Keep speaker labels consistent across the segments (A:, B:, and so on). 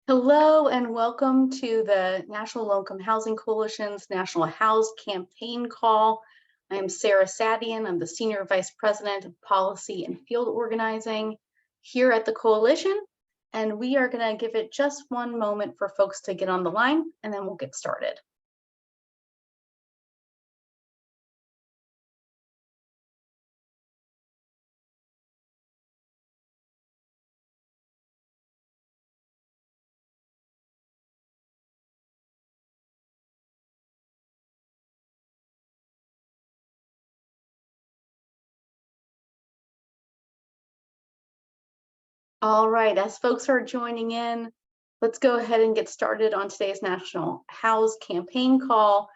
A: Hello and welcome to the National Low-Income Housing Coalition's National HoUSed campaign call. I am Sarah Sadian. I'm the Senior Vice President of Policy and Field Organizing here at the coalition, and we are going to give it just one moment for folks to get on the line, and then we'll get started. All right, as folks are joining in, let's go ahead and get started on today's National HoUSed campaign call.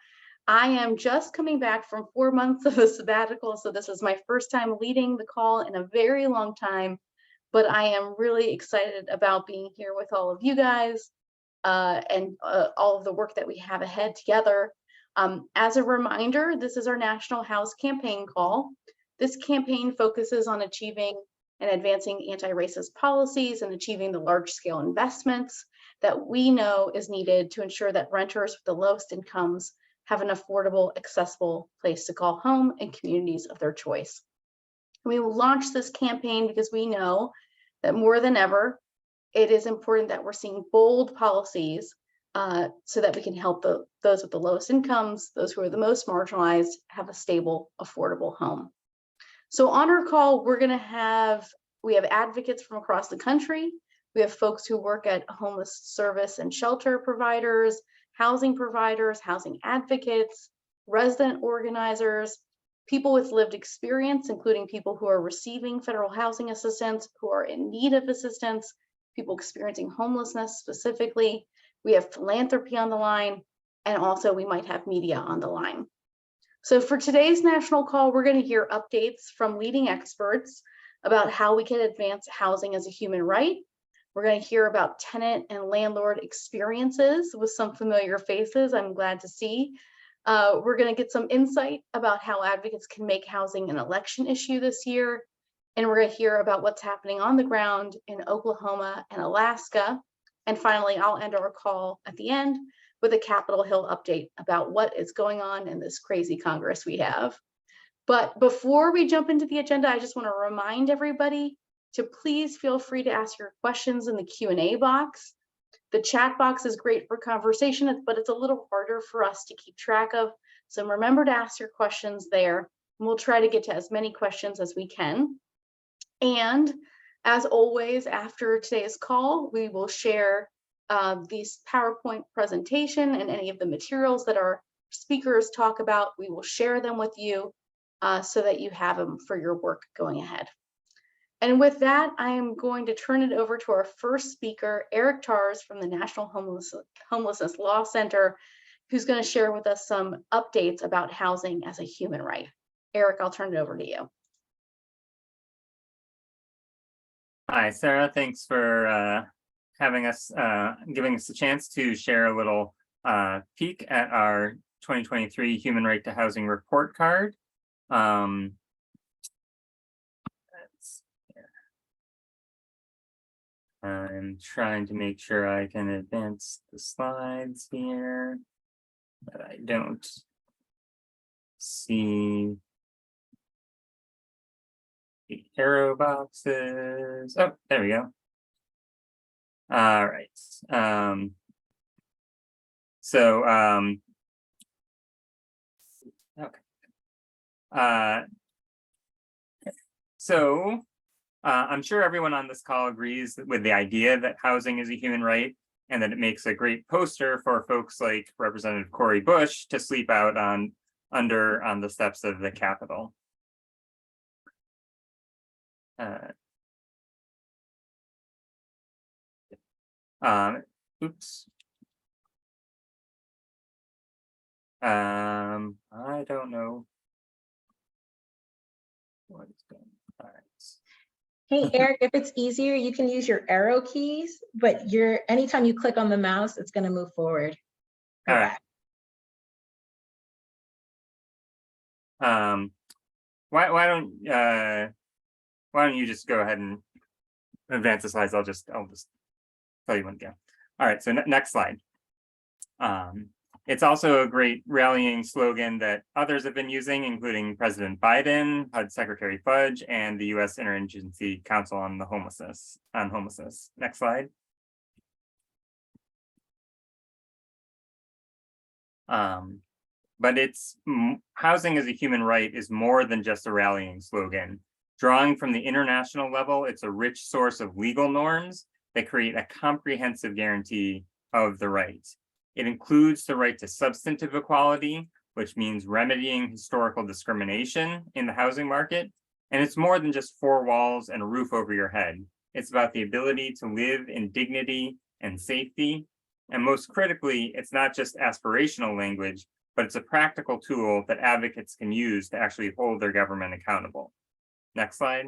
A: I am just coming back from 4 months of a sabbatical, so this is my first time leading the call in a very long time, but I am really excited about being here with all of you guys and all of the work that we have ahead together. As a reminder, this is our National HoUSed campaign call. This campaign focuses on achieving and advancing anti-racist policies and achieving the large-scale investments that we know is needed to ensure that renters with the lowest incomes have an affordable, accessible place to call home and communities of their choice. We will launch this campaign because we know that more than ever, it is important that we're seeing bold policies so that we can help those with the lowest incomes, those who are the most marginalized, have a stable, affordable home. So on our call, we have advocates from across the country. We have folks who work at homeless service and shelter providers, housing advocates, resident organizers, people with lived experience, including people who are receiving federal housing assistance, who are in need of assistance, people experiencing homelessness specifically. We have philanthropy on the line, and also we might have media on the line. So for today's national call, we're going to hear updates from leading experts about how we can advance housing as a human right. We're going to hear about tenant and landlord experiences with some familiar faces I'm glad to see. We're going to get some insight about how advocates can make housing an election issue this year. And we're going to hear about what's happening on the ground in Oklahoma and Alaska. And finally, I'll end our call at the end with a Capitol Hill update about what is going on in this crazy Congress we have. But before we jump into the agenda, I just want to remind everybody to please feel free to ask your questions in the Q&A box. The chat box is great for conversation, but it's a little harder for us to keep track of. So remember to ask your questions there, and we'll try to get to as many questions as we can. And as always, after today's call, we will share these PowerPoint presentation and any of the materials that our speakers talk about. We will share them with you so that you have them for your work going ahead. And with that, I am going to turn it over to our first speaker, Eric Tars from the National Homelessness Law Center, who's going to share with us some updates about housing as a human right. Eric, I'll turn it over to you.
B: Hi, Sarah. Thanks for having us, giving us a chance to share a little peek at our 2023 Human Right to Housing Report Card. I'm trying to make sure I can advance the slides here, but I don't see the arrow boxes. Oh, there we go. All right. I'm sure everyone on this call agrees with the idea that housing is a human right and that it makes a great poster for folks like Representative Cori Bush to sleep out on the steps of the Capitol. Oops. I don't know what is going on. All right.
C: Hey, Eric, if it's easier, you can use your arrow keys, but anytime you click on the mouse, it's going to move forward.
B: All right. Why don't you just go ahead and advance the slides? I'll just tell you when to go. All right, so next slide. It's also a great rallying slogan that others have been using, including President Biden, HUD Secretary Fudge, and the U.S. Interagency Council on Homelessness. Next slide. But housing as a human right is more than just a rallying slogan. Drawing from the international level, it's a rich source of legal norms that create a comprehensive guarantee of the right. It includes the right to substantive equality, which means remedying historical discrimination in the housing market. And it's more than just four walls and a roof over your head. It's about the ability to live in dignity and safety. And most critically, it's not just aspirational language, but it's a practical tool that advocates can use to actually hold their government accountable. Next slide.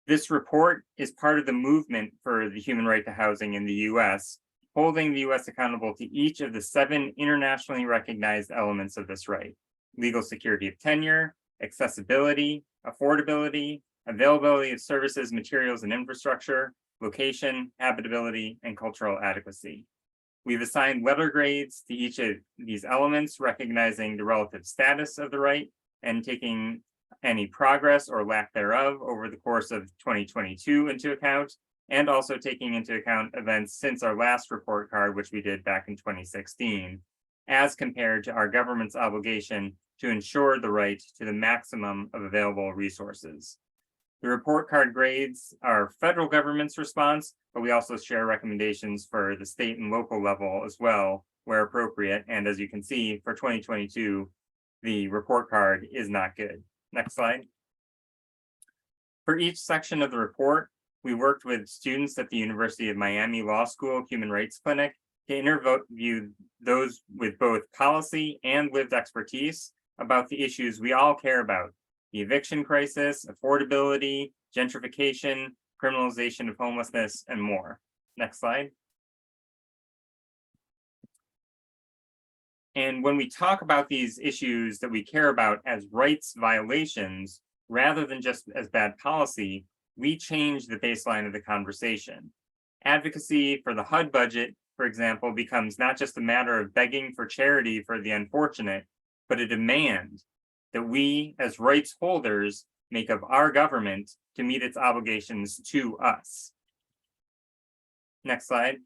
B: This report is part of the movement for the human right to housing in the US, holding the US accountable to each of the 7 internationally recognized elements of this right: legal security of tenure, accessibility, affordability, availability of services, materials, and infrastructure, location, habitability, and cultural adequacy. We've assigned letter grades to each of these elements, recognizing the relative status of the right and taking any progress or lack thereof over the course of 2022 into account, and also taking into account events since our last report card, which we did back in 2016, as compared to our government's obligation to ensure the right to the maximum of available resources. The report card grades are federal government's response, but we also share recommendations for the state and local level as well, where appropriate. And as you can see, for 2022, the report card is not good. Next slide. For each section of the report, we worked with students at the University of Miami Law School Human Rights Clinic to interview those with both policy and lived expertise about the issues we all care about: the eviction crisis, affordability, gentrification, criminalization of homelessness, and more. Next slide. And when we talk about these issues that we care about as rights violations, rather than just as bad policy, we change the baseline of the conversation. Advocacy for the HUD budget, for example, becomes not just a matter of begging for charity for the unfortunate, but a demand that we as rights holders make of our government to meet its obligations to us. Next slide.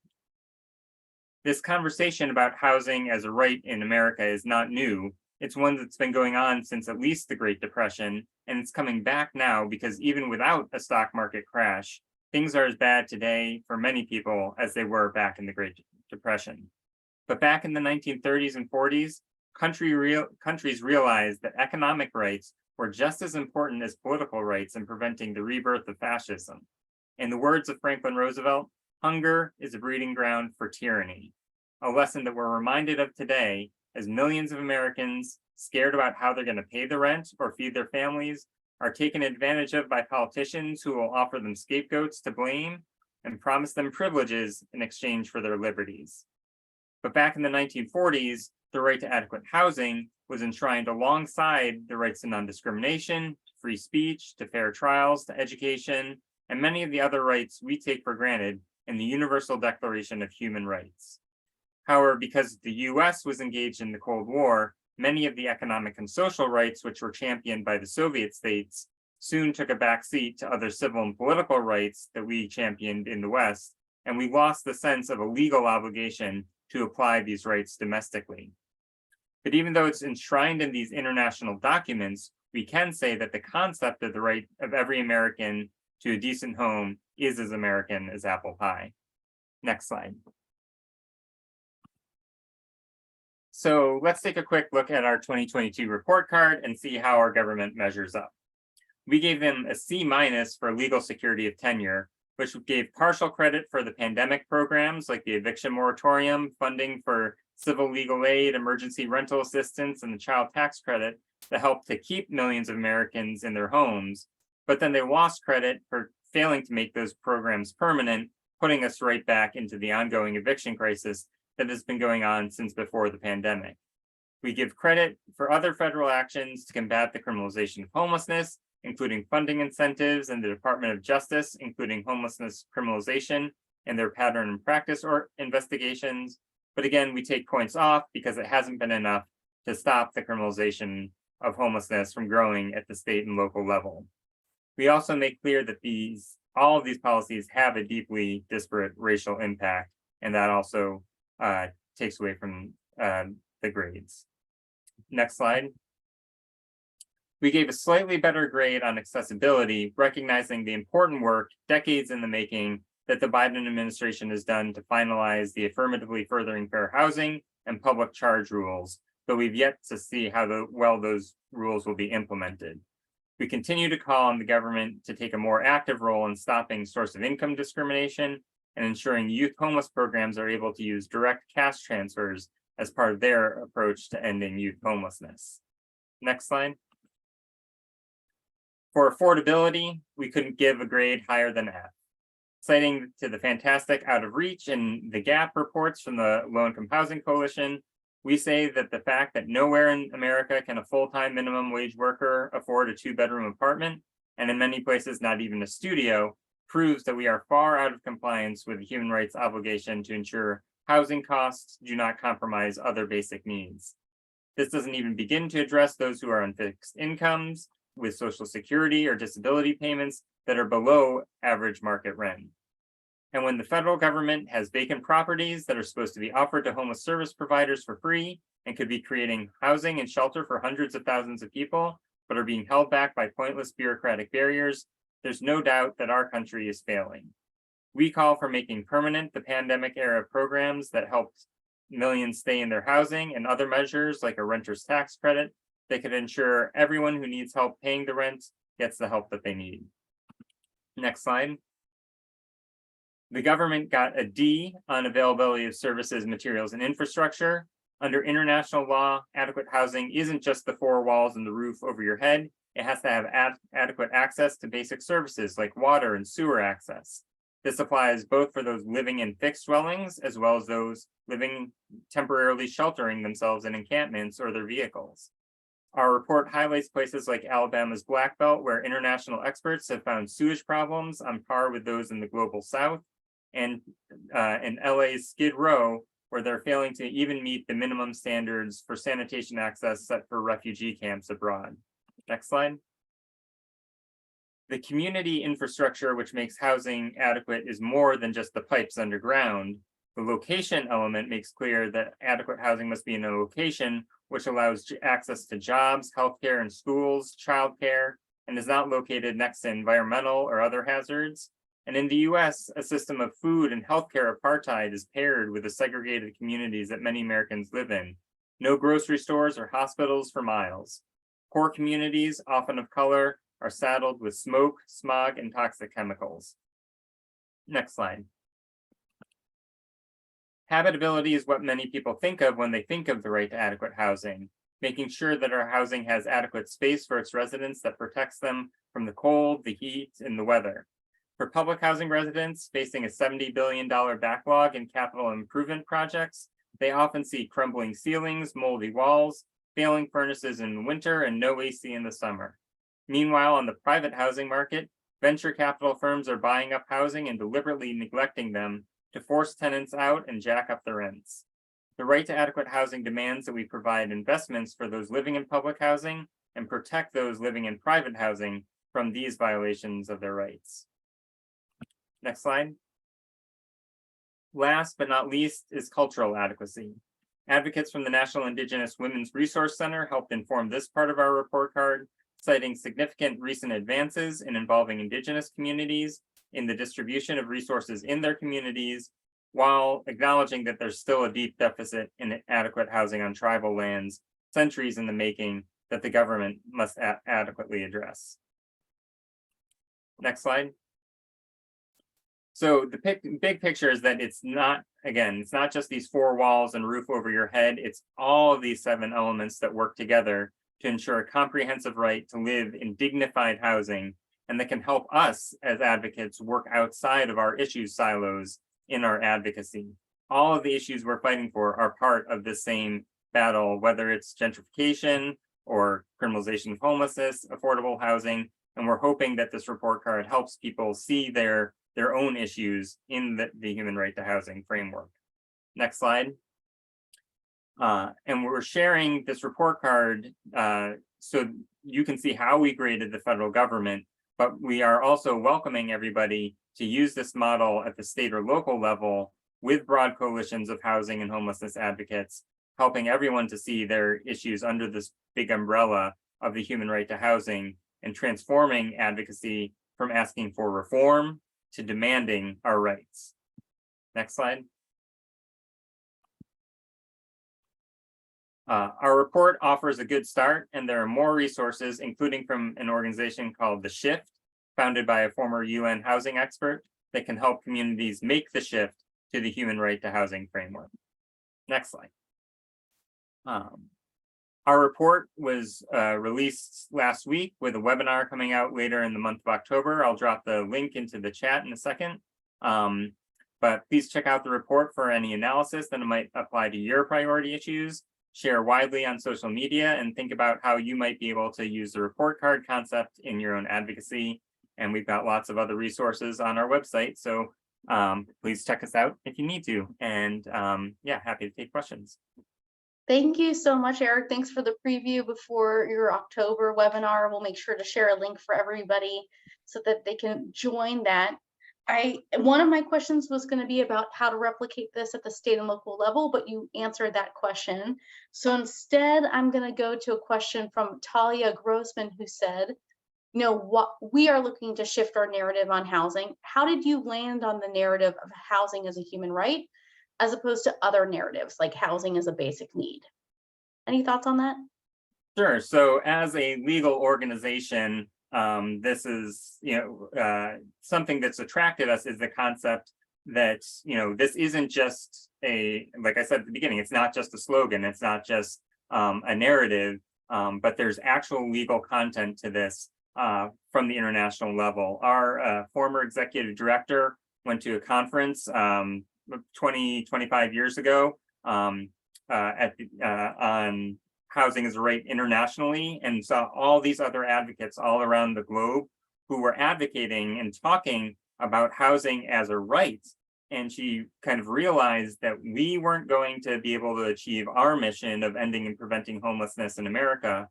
B: This conversation about housing as a right in America is not new. It's one that's been going on since at least the Great Depression, and it's coming back now because even without a stock market crash, things are as bad today for many people as they were back in the Great Depression. But back in the 1930s and 40s, countries realized that economic rights were just as important as political rights in preventing the rebirth of fascism. In the words of Franklin Roosevelt, hunger is a breeding ground for tyranny, a lesson that we're reminded of today as millions of Americans, scared about how they're going to pay the rent or feed their families, are taken advantage of by politicians who will offer them scapegoats to blame and promise them privileges in exchange for their liberties. But back in the 1940s, the right to adequate housing was enshrined alongside the rights to non-discrimination, free speech, to fair trials, to education, and many of the other rights we take for granted in the Universal Declaration of Human Rights. However, because the US was engaged in the Cold War, many of the economic and social rights which were championed by the Soviet states soon took a backseat to other civil and political rights that we championed in the West, and we lost the sense of a legal obligation to apply these rights domestically. But even though it's enshrined in these international documents, we can say that the concept of the right of every American to a decent home is as American as apple pie. Next slide. So let's take a quick look at our 2022 report card and see how our government measures up. We gave them a C- for legal security of tenure, which gave partial credit for the pandemic programs like the eviction moratorium, funding for civil legal aid, emergency rental assistance, and the child tax credit that helped to keep millions of Americans in their homes. But then they lost credit for failing to make those programs permanent, putting us right back into the ongoing eviction crisis that has been going on since before the pandemic. We give credit for other federal actions to combat the criminalization of homelessness, including funding incentives and the Department of Justice, including homelessness criminalization, in their pattern and practice or investigations. But again, we take points off because it hasn't been enough to stop the criminalization of homelessness from growing at the state and local level. We also make clear that all of these policies have a deeply disparate racial impact, and that also takes away from the grades. Next slide. We gave a slightly better grade on accessibility, recognizing the important work, decades in the making, that the Biden administration has done to finalize the affirmatively furthering fair housing and public charge rules, but we've yet to see how well those rules will be implemented. We continue to call on the government to take a more active role in stopping source of income discrimination and ensuring youth homeless programs are able to use direct cash transfers as part of their approach to ending youth homelessness. Next slide. For affordability, we couldn't give a grade higher than F. Citing to the fantastic Out of Reach and the Gap reports from the Low Income Housing Coalition, we say that the fact that nowhere in America can a full-time minimum wage worker afford a 2-bedroom apartment, and in many places not even a studio, proves that we are far out of compliance with the human rights obligation to ensure housing costs do not compromise other basic needs. This doesn't even begin to address those who are on fixed incomes with Social Security or disability payments that are below average market rent. And when the federal government has vacant properties that are supposed to be offered to homeless service providers for free and could be creating housing and shelter for hundreds of thousands of people, but are being held back by pointless bureaucratic barriers, there's no doubt that our country is failing. We call for making permanent the pandemic era programs that helped millions stay in their housing and other measures like a renter's tax credit that could ensure everyone who needs help paying the rent gets the help that they need. Next slide. The government got a D on availability of services, materials, and infrastructure. Under international law, adequate housing isn't just the 4 walls and the roof over your head. It has to have adequate access to basic services like water and sewer access. This applies both for those living in fixed dwellings as well as those living temporarily sheltering themselves in encampments or their vehicles. Our report highlights places like Alabama's Black Belt, where international experts have found sewage problems on par with those in the global South, and in LA's Skid Row, where they're failing to even meet the minimum standards for sanitation access set for refugee camps abroad. Next slide. The community infrastructure which makes housing adequate is more than just the pipes underground. The location element makes clear that adequate housing must be in a location which allows access to jobs, healthcare, and schools, childcare, and is not located next to environmental or other hazards. And in the US, a system of food and healthcare apartheid is paired with the segregated communities that many Americans live in. No grocery stores or hospitals for miles. Poor communities, often of color, are saddled with smoke, smog, and toxic chemicals. Next slide. Habitability is what many people think of when they think of the right to adequate housing, making sure that our housing has adequate space for its residents that protects them from the cold, the heat, and the weather. For public housing residents facing a $70 billion backlog in capital improvement projects, they often see crumbling ceilings, moldy walls, failing furnaces in the winter, and no AC in the summer. Meanwhile, on the private housing market, venture capital firms are buying up housing and deliberately neglecting them to force tenants out and jack up the rents. The right to adequate housing demands that we provide investments for those living in public housing and protect those living in private housing from these violations of their rights. Next slide. Last but not least is cultural adequacy. Advocates from the National Indigenous Women's Resource Center helped inform this part of our report card, citing significant recent advances in involving Indigenous communities in the distribution of resources in their communities, while acknowledging that there's still a deep deficit in adequate housing on tribal lands, centuries in the making, that the government must adequately address. Next slide. So the big picture is that it's not just these 4 walls and roof over your head, it's all of these 7 elements that work together to ensure a comprehensive right to live in dignified housing, and that can help us as advocates work outside of our issue silos in our advocacy. All of the issues we're fighting for are part of the same battle, whether it's gentrification or criminalization of homelessness, affordable housing, and we're hoping that this report card helps people see their their own issues in the human right to housing framework. Next slide. And we're sharing this report card so you can see how we graded the federal government, but we are also welcoming everybody to use this model at the state or local level with broad coalitions of housing and homelessness advocates, helping everyone to see their issues under this big umbrella of the human right to housing and transforming advocacy from asking for reform to demanding our rights. Next slide. Our report offers a good start, and there are more resources, including from an organization called The Shift, founded by a former UN housing expert, that can help communities make the shift to the human right to housing framework. Next slide. Our report was released last week with a webinar coming out later in the month of October. I'll drop the link into the chat in a second. But please check out the report for any analysis that might apply to your priority issues. Share widely on social media and think about how you might be able to use the report card concept in your own advocacy. And we've got lots of other resources on our website. So please check us out if you need to. And yeah, happy to take questions.
A: Thank you so much, Eric. Thanks for the preview before your October webinar. We'll make sure to share a link for everybody so that they can join that. One of my questions was going to be about how to replicate this at the state and local level, but you answered that question. So instead, I'm going to go to a question from Talia Grossman, who said, you know, what we are looking to shift our narrative on housing. How did you land on the narrative of housing as a human right, as opposed to other narratives like housing as a basic need? Any thoughts on that?
B: Sure. So as a legal organization, this is, something that's attracted us is the concept that, this isn't just like I said at the beginning, it's not just a slogan, it's not just a narrative, but there's actual legal content to this from the international level. Our former executive director went to a conference 25 years ago on housing as a right internationally, and saw all these other advocates all around the globe who were advocating and talking about housing as a right. And she kind of realized that we weren't going to be able to achieve our mission of ending and preventing homelessness in America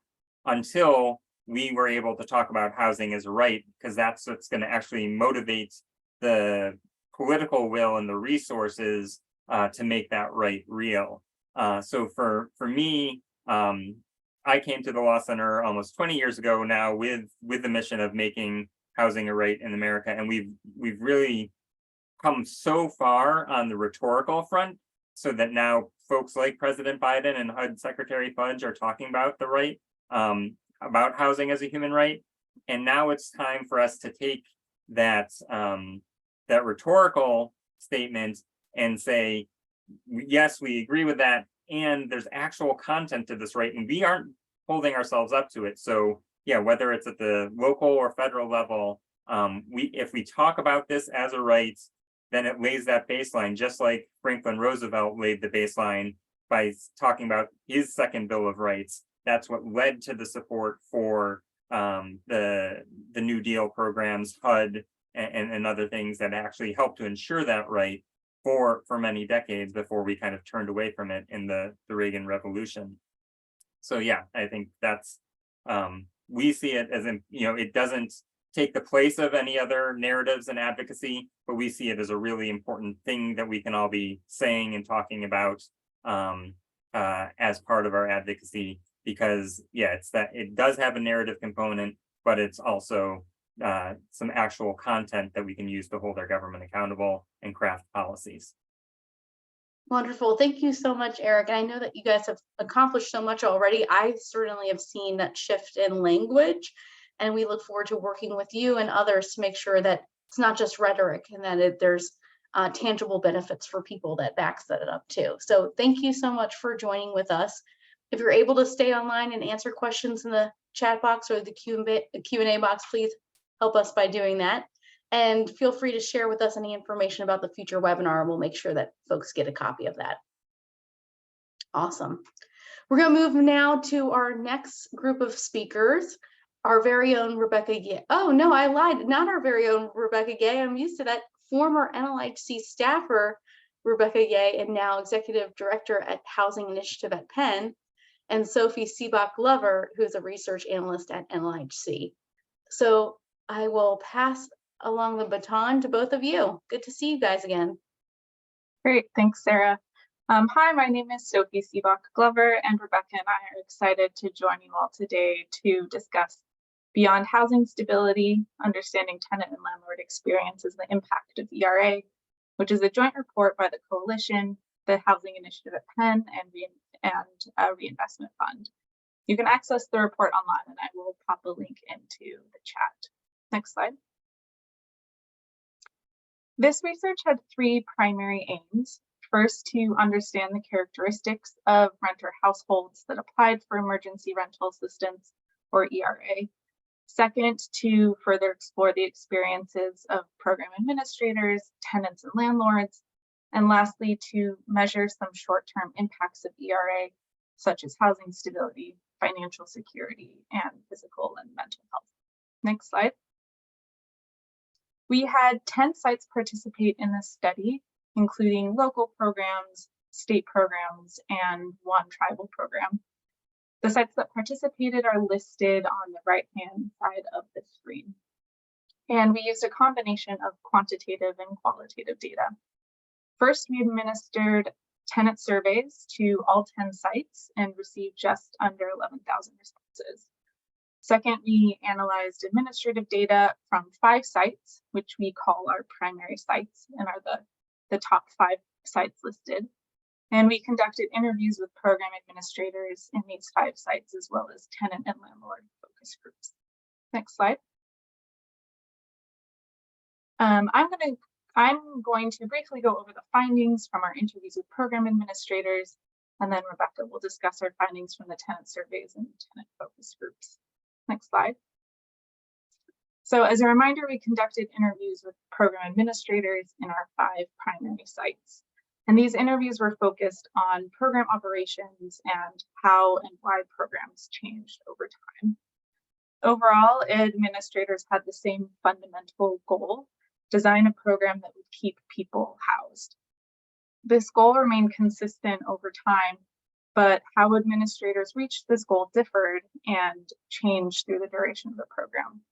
B: until we were able to talk about housing as a right, because that's what's going to actually motivate the political will and the resources to make that right real. So for me, I came to the Law Center almost 20 years ago now with the mission of making housing a right in America, and we've really come so far on the rhetorical front, so that now folks like President Biden and HUD Secretary Fudge are talking about the right, about housing as a human right, and now it's time for us to take that that rhetorical statement and say, yes, we agree with that, and there's actual content to this right, and we aren't holding ourselves up to it. So yeah, whether it's at the local or federal level, if we talk about this as a right, then it lays that baseline, just like Franklin Roosevelt laid the baseline by talking about his second Bill of Rights. That's what led to the support for the New Deal programs, HUD, and other things that actually helped to ensure that right for many decades before we kind of turned away from it in the Reagan Revolution. So yeah, I think that's, we see it as, it doesn't take the place of any other narratives and advocacy, but we see it as a really important thing that we can all be saying and talking about as part of our advocacy, because yeah, it's that it does have a narrative component, but it's also some actual content that we can use to hold our government accountable and craft policies.
A: Wonderful. Thank you so much, Eric. And I know that you guys have accomplished so much already. I certainly have seen that shift in language, and we look forward to working with you and others to make sure that it's not just rhetoric and that there's tangible benefits for people that backs that up too. So thank you so much for joining with us. If you're able to stay online and answer questions in the chat box or the Q&A box, please help us by doing that. And feel free to share with us any information about the future webinar, and we'll make sure that folks get a copy of that. Awesome. We're going to move now to our next group of speakers. our very own Rebecca Gay. Oh no, I lied. Not our very own Rebecca Gay. I'm used to that. Former NLHC staffer Rebecca Gay, and now executive director at Housing Initiative at Penn, and Sophie Seebach Glover, who is a research analyst at NLHC. So I will pass along the baton to both of you. Good to see you guys again.
D: Great, thanks, Sarah. Hi, my name is Sophie Seebach Glover, and Rebecca and I are excited to join you all today to discuss Beyond Housing Stability, Understanding Tenant and Landlord Experiences, the Impact of ERA, which is a joint report by the Coalition, the Housing Initiative at Penn, and Reinvestment Fund. You can access the report online, and I will pop a link into the chat. Next slide. This research had three primary aims. First, to understand the characteristics of renter households that applied for emergency rental assistance, or ERA. Second, to further explore the experiences of program administrators, tenants, and landlords. And lastly, to measure some short-term impacts of ERA, such as housing stability, financial security, and physical and mental health. Next slide. We had 10 sites participate in this study, including local programs, state programs, and one tribal program. The sites that participated are listed on the right-hand side of the screen. And we used a combination of quantitative and qualitative data. First, we administered tenant surveys to all 10 sites and received just under 11,000 responses. Second, we analyzed administrative data from 5 sites, which we call our primary sites and are the top 5 sites listed. And we conducted interviews with program administrators in these 5 sites, as well as tenant and landlord focus groups. Next slide. I'm going to briefly go over the findings from our interviews with program administrators, and then Rebecca will discuss our findings from the tenant surveys and tenant focus groups. Next slide. So as a reminder, we conducted interviews with program administrators in our 5 primary sites. And these interviews were focused on program operations and how and why programs changed over time. Overall, administrators had the same fundamental goal: design a program that would keep people housed. This goal remained consistent over time, but how administrators reached this goal differed and changed through the duration of the program.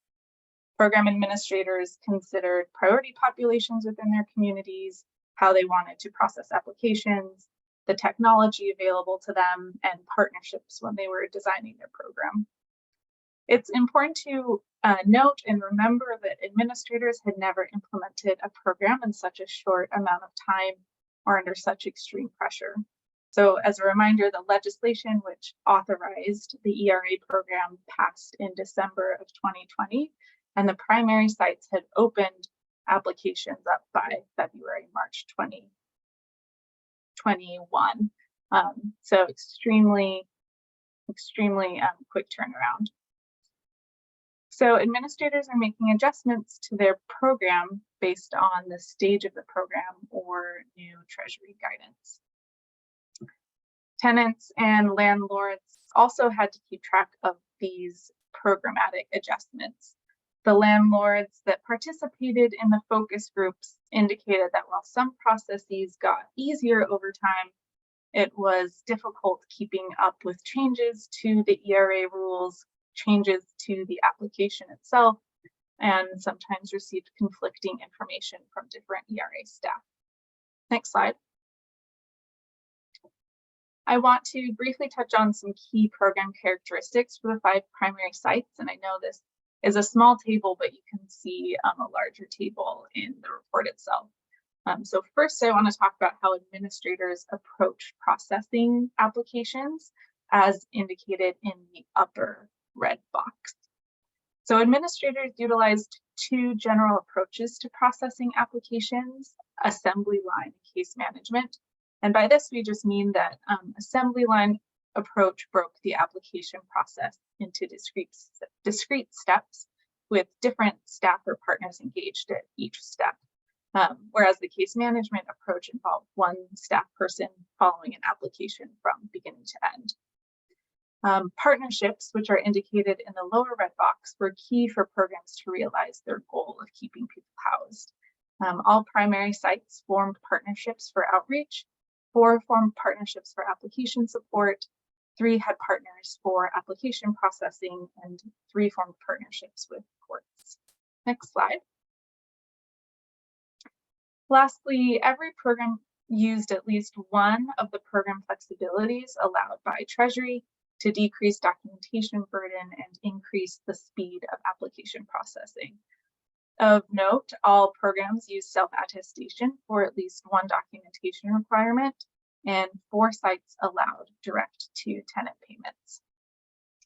D: Program administrators considered priority populations within their communities, how they wanted to process applications, the technology available to them, and partnerships when they were designing their program. It's important to note and remember that administrators had never implemented a program in such a short amount of time or under such extreme pressure. So as a reminder, the legislation which authorized the ERA program passed in December of 2020, and the primary sites had opened applications up by February, March 2021. So extremely quick turnaround. So administrators are making adjustments to their program based on the stage of the program or new Treasury guidance. Tenants and landlords also had to keep track of these programmatic adjustments. The landlords that participated in the focus groups indicated that while some processes got easier over time, it was difficult keeping up with changes to the ERA rules, changes to the application itself, and sometimes received conflicting information from different ERA staff. Next slide. I want to briefly touch on some key program characteristics for the 5 primary sites, and I know this is a small table, but you can see a larger table in the report itself. So first, I want to talk about how administrators approach processing applications, as indicated in the upper red box. So administrators utilized 2 general approaches to processing applications: assembly line and case management. And by this, we just mean that assembly line approach broke the application process into discrete steps with different staff or partners engaged at each step. Whereas the case management approach involved one staff person following an application from beginning to end. Partnerships, which are indicated in the lower red box, were key for programs to realize their goal of keeping people housed. All primary sites formed partnerships for outreach, 4 formed partnerships for application support, 3 had partners for application processing, and 3 formed partnerships with courts. Next slide. Lastly, every program used at least one of the program flexibilities allowed by Treasury to decrease documentation burden and increase the speed of application processing. Of note, all programs use self-attestation for at least one documentation requirement, and 4 sites allowed direct to tenant payments.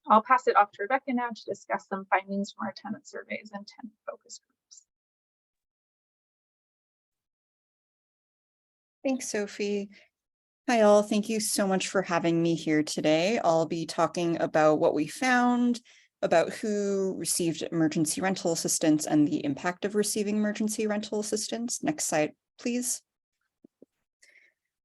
D: I'll pass it off to Rebecca now to discuss some findings from our tenant surveys and tenant focus groups.
E: Thanks, Sophie. Hi all, thank you so much for having me here today. I'll be talking about what we found, about who received emergency rental assistance and the impact of receiving emergency rental assistance. Next slide, please.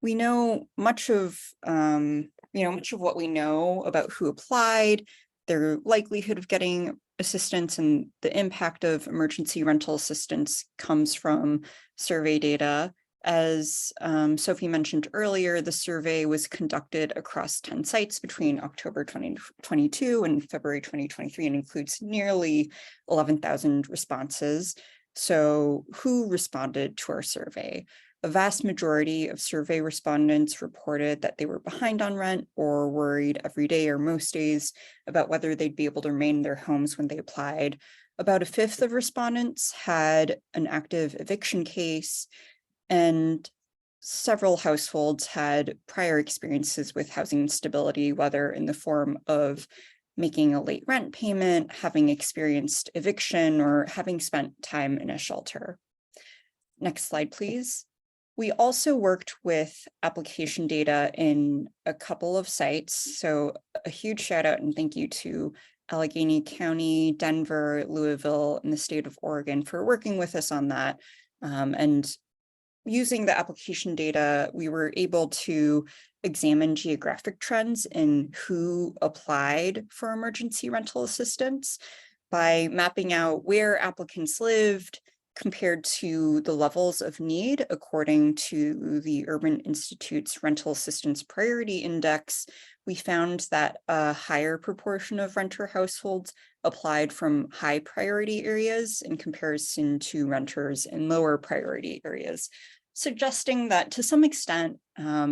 E: We know much of what we know about who applied, their likelihood of getting assistance, and the impact of emergency rental assistance comes from survey data. As Sophie mentioned earlier, the survey was conducted across 10 sites between October 2022 and February 2023 and includes nearly 11,000 responses. So who responded to our survey? A vast majority of survey respondents reported that they were behind on rent or worried every day or most days about whether they'd be able to remain in their homes when they applied. About 1/5 of respondents had an active eviction case, and several households had prior experiences with housing instability, whether in the form of making a late rent payment, having experienced eviction, or having spent time in a shelter. Next slide, please. We also worked with application data in a couple of sites. So a huge shout out and thank you to Allegheny County, Denver, Louisville, and the state of Oregon for working with us on that. And using the application data, we were able to examine geographic trends in who applied for emergency rental assistance by mapping out where applicants lived compared to the levels of need according to the Urban Institute's Rental Assistance Priority Index. We found that a higher proportion of renter households applied from high priority areas in comparison to renters in lower priority areas, suggesting that to some extent,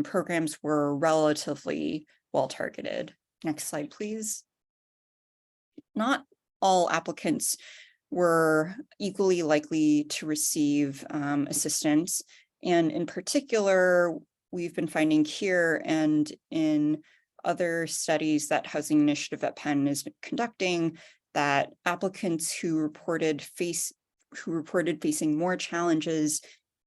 E: programs were relatively well targeted. Next slide, please. Not all applicants were equally likely to receive assistance. And in particular, we've been finding here and in other studies that Housing Initiative at Penn is conducting that applicants who reported facing more challenges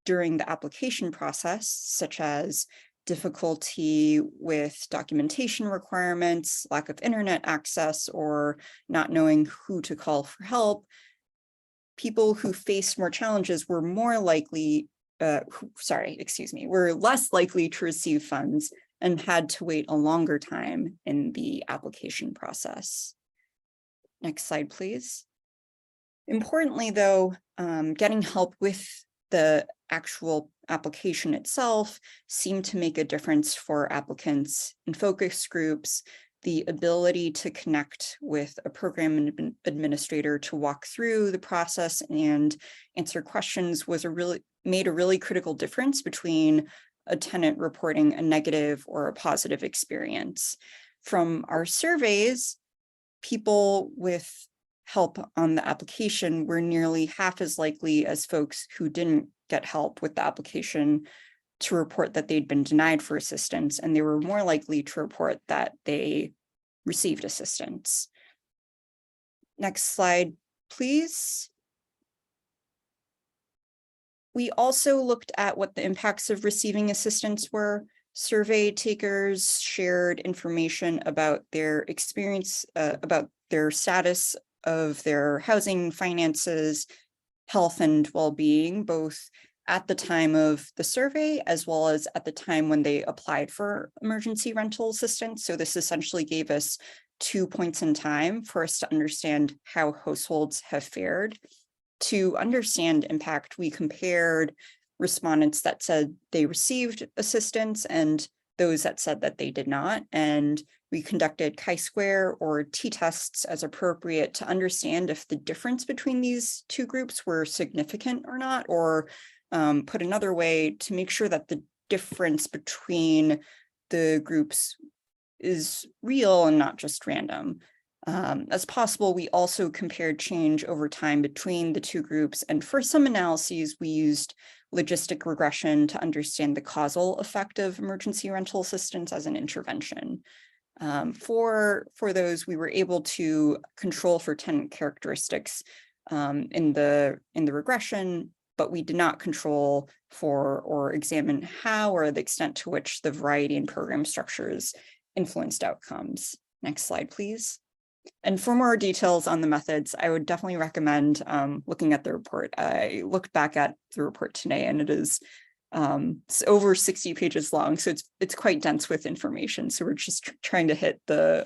E: during the application process, such as difficulty with documentation requirements, lack of internet access, or not knowing who to call for help, people who faced more challenges were more likely, were less likely to receive funds and had to wait a longer time in the application process. Next slide, please. Importantly, though, getting help with the actual application itself seemed to make a difference for applicants in focus groups. The ability to connect with a program administrator to walk through the process and answer questions was made a really critical difference between a tenant reporting a negative or a positive experience. From our surveys, people with help on the application were nearly half as likely as folks who didn't get help with the application to report that they'd been denied for assistance, and they were more likely to report that they received assistance. Next slide, please. We also looked at what the impacts of receiving assistance were. Survey takers shared information about their experience, about their status of their housing, finances, health, and well-being, both at the time of the survey, as well as at the time when they applied for emergency rental assistance. So this essentially gave us 2 points in time for us to understand how households have fared. To understand impact, we compared respondents that said they received assistance and those that said that they did not. And we conducted chi-square or t-tests as appropriate to understand if the difference between these two groups were significant or not, or put another way, to make sure that the difference between the groups is real and not just random. As possible, we also compared change over time between the two groups. And for some analyses, we used logistic regression to understand the causal effect of emergency rental assistance as an intervention. For those, we were able to control for tenant characteristics in the regression, but we did not control for or examine how or the extent to which the variety in program structures influenced outcomes. Next slide, please. And for more details on the methods, I would definitely recommend looking at the report. I looked back at the report today, and it is it's over 60 pages long, so it's quite dense with information. So we're just trying to hit the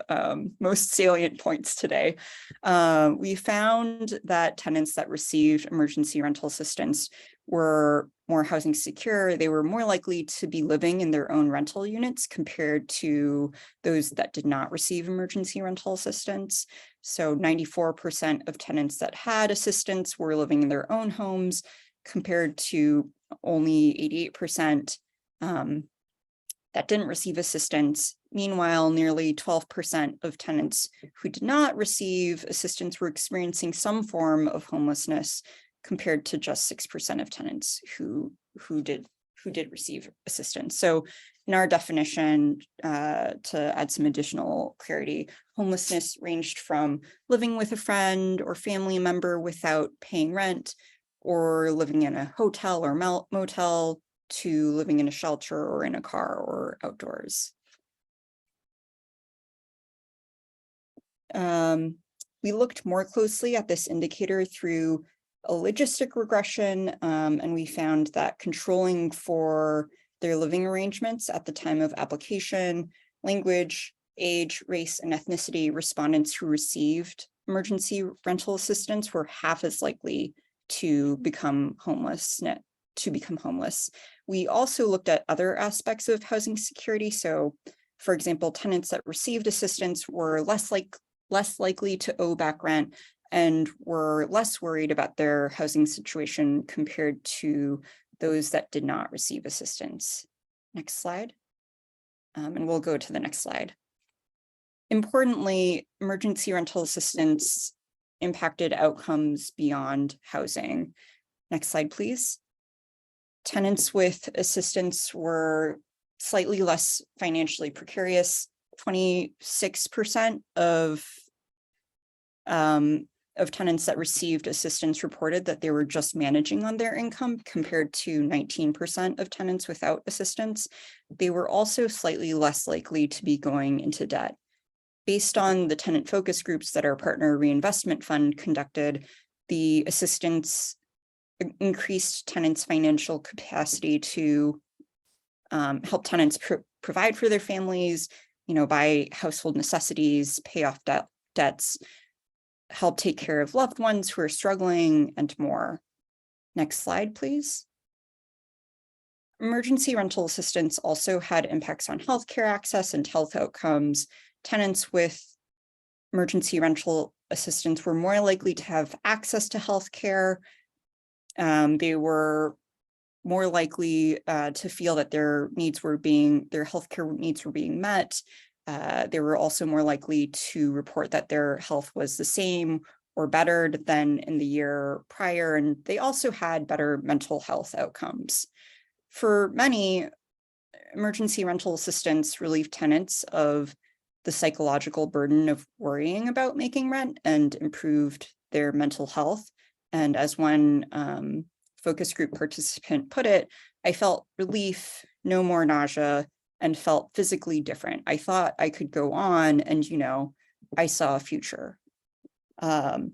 E: most salient points today. We found that tenants that received emergency rental assistance were more housing secure. They were more likely to be living in their own rental units compared to those that did not receive emergency rental assistance. So 94% of tenants that had assistance were living in their own homes, compared to only 88% that didn't receive assistance. Meanwhile, nearly 12% of tenants who did not receive assistance were experiencing some form of homelessness, compared to just 6% of tenants who did receive assistance. So in our definition, to add some additional clarity, homelessness ranged from living with a friend or family member without paying rent, or living in a hotel or motel, to living in a shelter or in a car or outdoors. We looked more closely at this indicator through a logistic regression, and we found that controlling for their living arrangements at the time of application, language, age, race, and ethnicity, respondents who received emergency rental assistance were half as likely to become homeless. We also looked at other aspects of housing security. So, for example, tenants that received assistance were less likely to owe back rent and were less worried about their housing situation compared to those that did not receive assistance. Next slide. And we'll go to the next slide. Importantly, emergency rental assistance impacted outcomes beyond housing. Next slide, please. Tenants with assistance were slightly less financially precarious. 26% of tenants that received assistance reported that they were just managing on their income, compared to 19% of tenants without assistance. They were also slightly less likely to be going into debt. Based on the tenant focus groups that our partner reinvestment fund conducted, the assistance increased tenants' financial capacity to help tenants provide for their families, buy household necessities, pay off debts, help take care of loved ones who are struggling, and more. Next slide, please. Emergency rental assistance also had impacts on healthcare access and health outcomes. Tenants with emergency rental assistance were more likely to have access to healthcare. They were more likely to feel that their healthcare needs were being met. They were also more likely to report that their health was the same or better than in the year prior, and they also had better mental health outcomes. For many, emergency rental assistance relieved tenants of the psychological burden of worrying about making rent and improved their mental health. And as one focus group participant put it, I felt relief, no more nausea, and felt physically different. I thought I could go on, and I saw a future.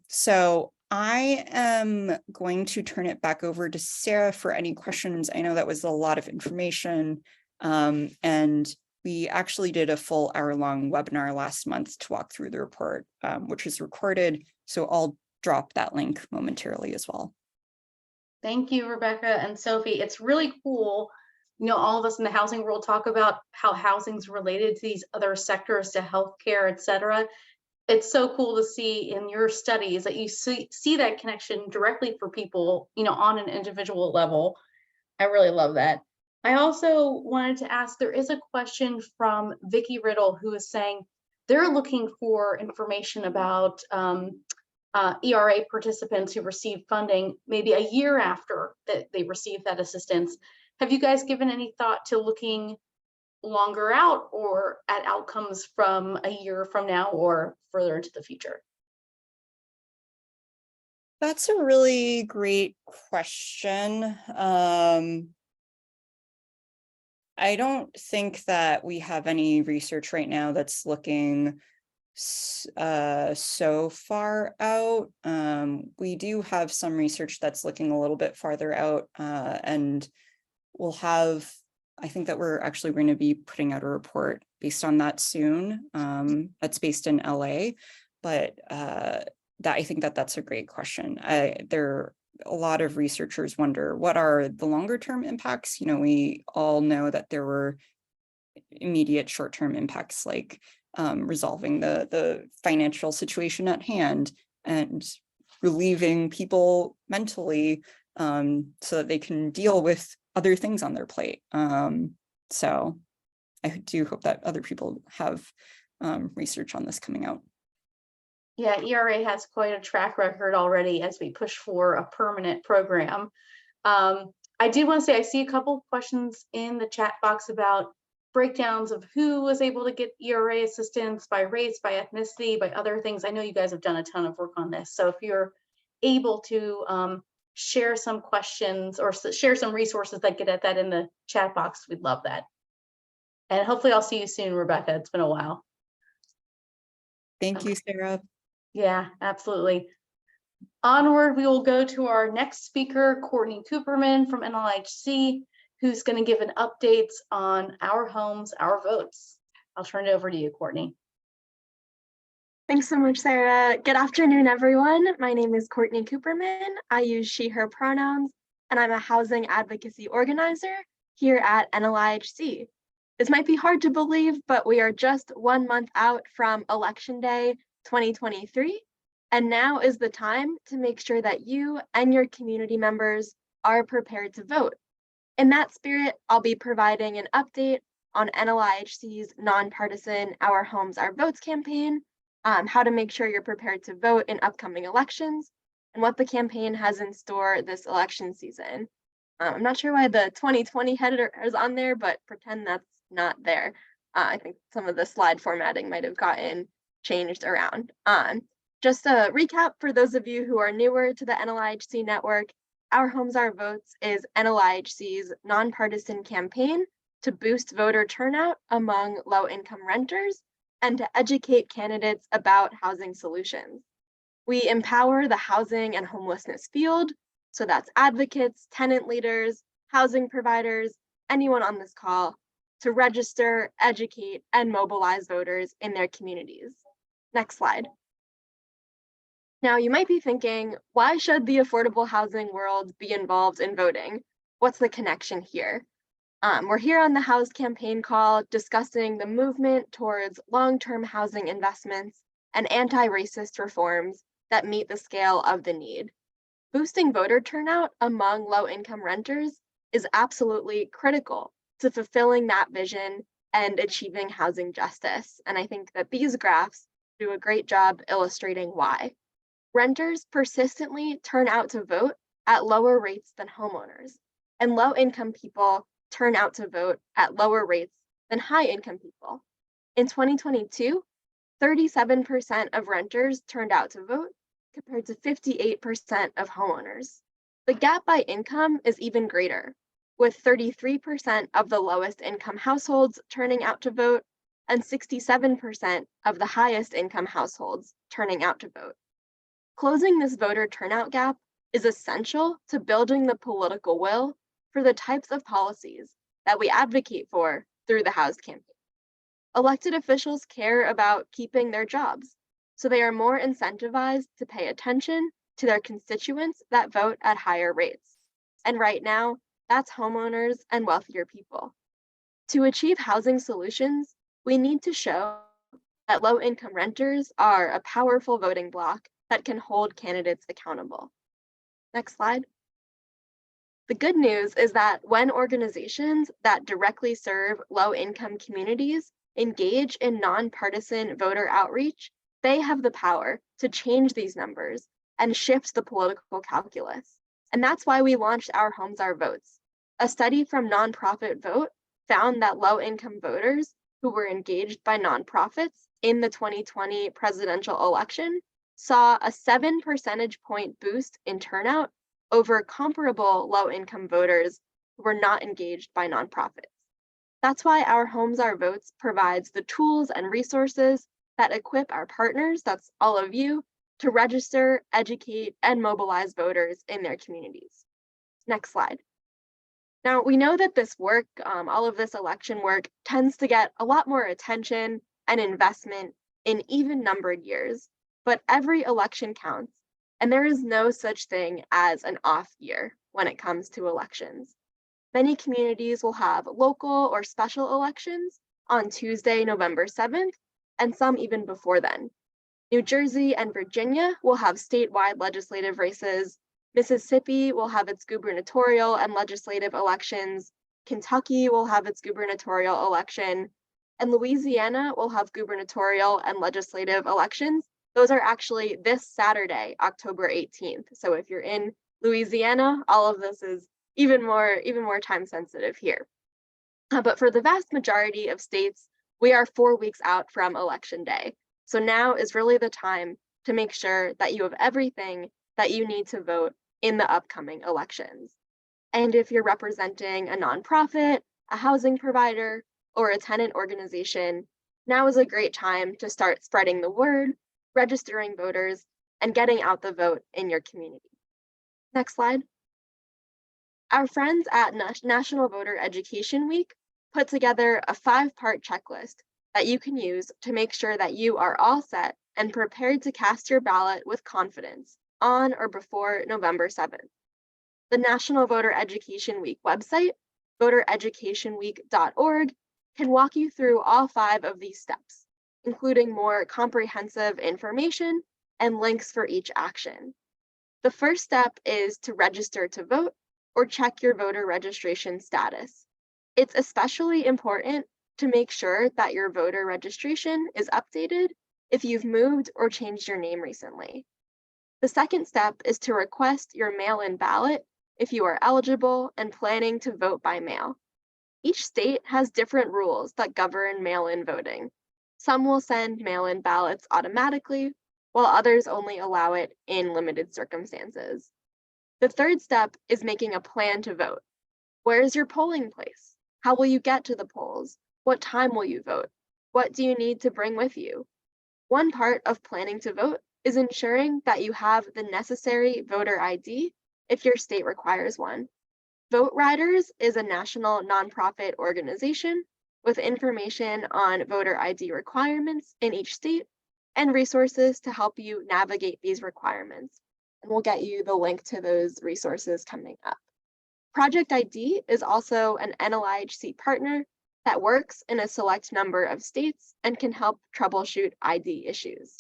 E: So I am going to turn it back over to Sarah for any questions. I know that was a lot of information. And we actually did a full hour-long webinar last month to walk through the report, which is recorded. So I'll drop that link momentarily as well.
A: Thank you, Rebecca and Sophie. It's really cool. All of us in the housing world talk about how housing's related to these other sectors, to healthcare, et cetera. It's so cool to see in your studies that you see that connection directly for people, on an individual level. I really love that. I also wanted to ask, there is a question from Vicki Riddle, who is saying they're looking for information about ERA participants who received funding maybe a year after that they received that assistance. Have you guys given any thought to looking longer out or at outcomes from a year from now or further into the future?
E: That's a really great question. I don't think that we have any research right now that's looking so far out. We do have some research that's looking a little bit farther out, and we'll have, I think that we're actually going to be putting out a report based on that soon. That's based in LA, but I think that that's a great question. A lot of researchers wonder, what are the longer term impacts? We all know that there were immediate short-term impacts, like resolving the financial situation at hand and relieving people mentally so that they can deal with other things on their plate. So I do hope that other people have research on this coming out.
A: Yeah, ERA has quite a track record already as we push for a permanent program. I do want to say, I see a couple questions in the chat box about breakdowns of who was able to get ERA assistance by race, by ethnicity, by other things. I know you guys have done a ton of work on this. So if you're able to share some questions or share some resources that get at that in the chat box, we'd love that. And hopefully I'll see you soon, Rebecca. It's been a while.
E: Thank you, Sarah.
A: Yeah, absolutely. Onward, we will go to our next speaker, Courtney Cooperman from NLHC, who's going to give an updates on Our Homes, Our Votes. I'll turn it over to you, Courtney.
F: Thanks so much, Sarah. Good afternoon, everyone. My name is Courtney Cooperman. I use she, her pronouns, and I'm a housing advocacy organizer here at NLIHC. This might be hard to believe, but we are just 1 month out from Election Day 2023, and now is the time to make sure that you and your community members are prepared to vote. In that spirit, I'll be providing an update on NLIHC's nonpartisan Our Homes, Our Votes campaign, how to make sure you're prepared to vote in upcoming elections, and what the campaign has in store this election season. I'm not sure why the 2020 header is on there, but pretend that's not there. I think some of the slide formatting might have gotten changed around. Just a recap for those of you who are newer to the NLIHC network, Our Homes, Our Votes is NLIHC's nonpartisan campaign to boost voter turnout among low-income renters and to educate candidates about housing solutions. We empower the housing and homelessness field, so that's advocates, tenant leaders, housing providers, anyone on this call, to register, educate, and mobilize voters in their communities. Next slide. Now, you might be thinking, why should the affordable housing world be involved in voting? What's the connection here? We're here on the HoUSed campaign call discussing the movement towards long-term housing investments and anti-racist reforms that meet the scale of the need. Boosting voter turnout among low-income renters is absolutely critical to fulfilling that vision and achieving housing justice. And I think that these graphs do a great job illustrating why. Renters persistently turn out to vote at lower rates than homeowners, and low-income people turn out to vote at lower rates than high-income people. In 2022, 37% of renters turned out to vote, compared to 58% of homeowners. The gap by income is even greater, with 33% of the lowest income households turning out to vote and 67% of the highest income households turning out to vote. Closing this voter turnout gap is essential to building the political will for the types of policies that we advocate for through the HoUSed campaign. Elected officials care about keeping their jobs, so they are more incentivized to pay attention to their constituents that vote at higher rates. And right now, that's homeowners and wealthier people. To achieve housing solutions, we need to show that low-income renters are a powerful voting bloc that can hold candidates accountable. Next slide. The good news is that when organizations that directly serve low-income communities engage in nonpartisan voter outreach, they have the power to change these numbers and shift the political calculus. And that's why we launched Our Homes, Our Votes. A study from Nonprofit Vote found that low-income voters who were engaged by nonprofits in the 2020 presidential election saw a 7 percentage point boost in turnout over comparable low-income voters who were not engaged by nonprofits. That's why Our Homes, Our Votes provides the tools and resources that equip our partners, that's all of you, to register, educate, and mobilize voters in their communities. Next slide. Now, we know that this work, all of this election work, tends to get a lot more attention and investment in even-numbered years, but every election counts, and there is no such thing as an off year when it comes to elections. Many communities will have local or special elections on Tuesday, November 7th, and some even before then. New Jersey and Virginia will have statewide legislative races. Mississippi will have its gubernatorial and legislative elections. Kentucky will have its gubernatorial election. And Louisiana will have gubernatorial and legislative elections. Those are actually this Saturday, October 18th. So if you're in Louisiana, all of this is even more time sensitive here. But for the vast majority of states, we are 4 weeks out from Election Day. So now is really the time to make sure that you have everything that you need to vote in the upcoming elections. And if you're representing a nonprofit, a housing provider, or a tenant organization, now is a great time to start spreading the word, registering voters, and getting out the vote in your community. Next slide. Our friends at National Voter Education Week put together a 5-part checklist that you can use to make sure that you are all set and prepared to cast your ballot with confidence on or before November 7th. The National Voter Education Week website, votereducationweek.org, can walk you through all 5 of these steps, including more comprehensive information and links for each action. The first step is to register to vote or check your voter registration status. It's especially important to make sure that your voter registration is updated if you've moved or changed your name recently. The second step is to request your mail-in ballot if you are eligible and planning to vote by mail. Each state has different rules that govern mail-in voting. Some will send mail-in ballots automatically, while others only allow it in limited circumstances. The third step is making a plan to vote. Where is your polling place? How will you get to the polls? What time will you vote? What do you need to bring with you? One part of planning to vote is ensuring that you have the necessary voter ID if your state requires one. Vote Riders is a national nonprofit organization with information on voter ID requirements in each state and resources to help you navigate these requirements. And we'll get you the link to those resources coming up. Project ID is also an NLIHC partner that works in a select number of states and can help troubleshoot ID issues.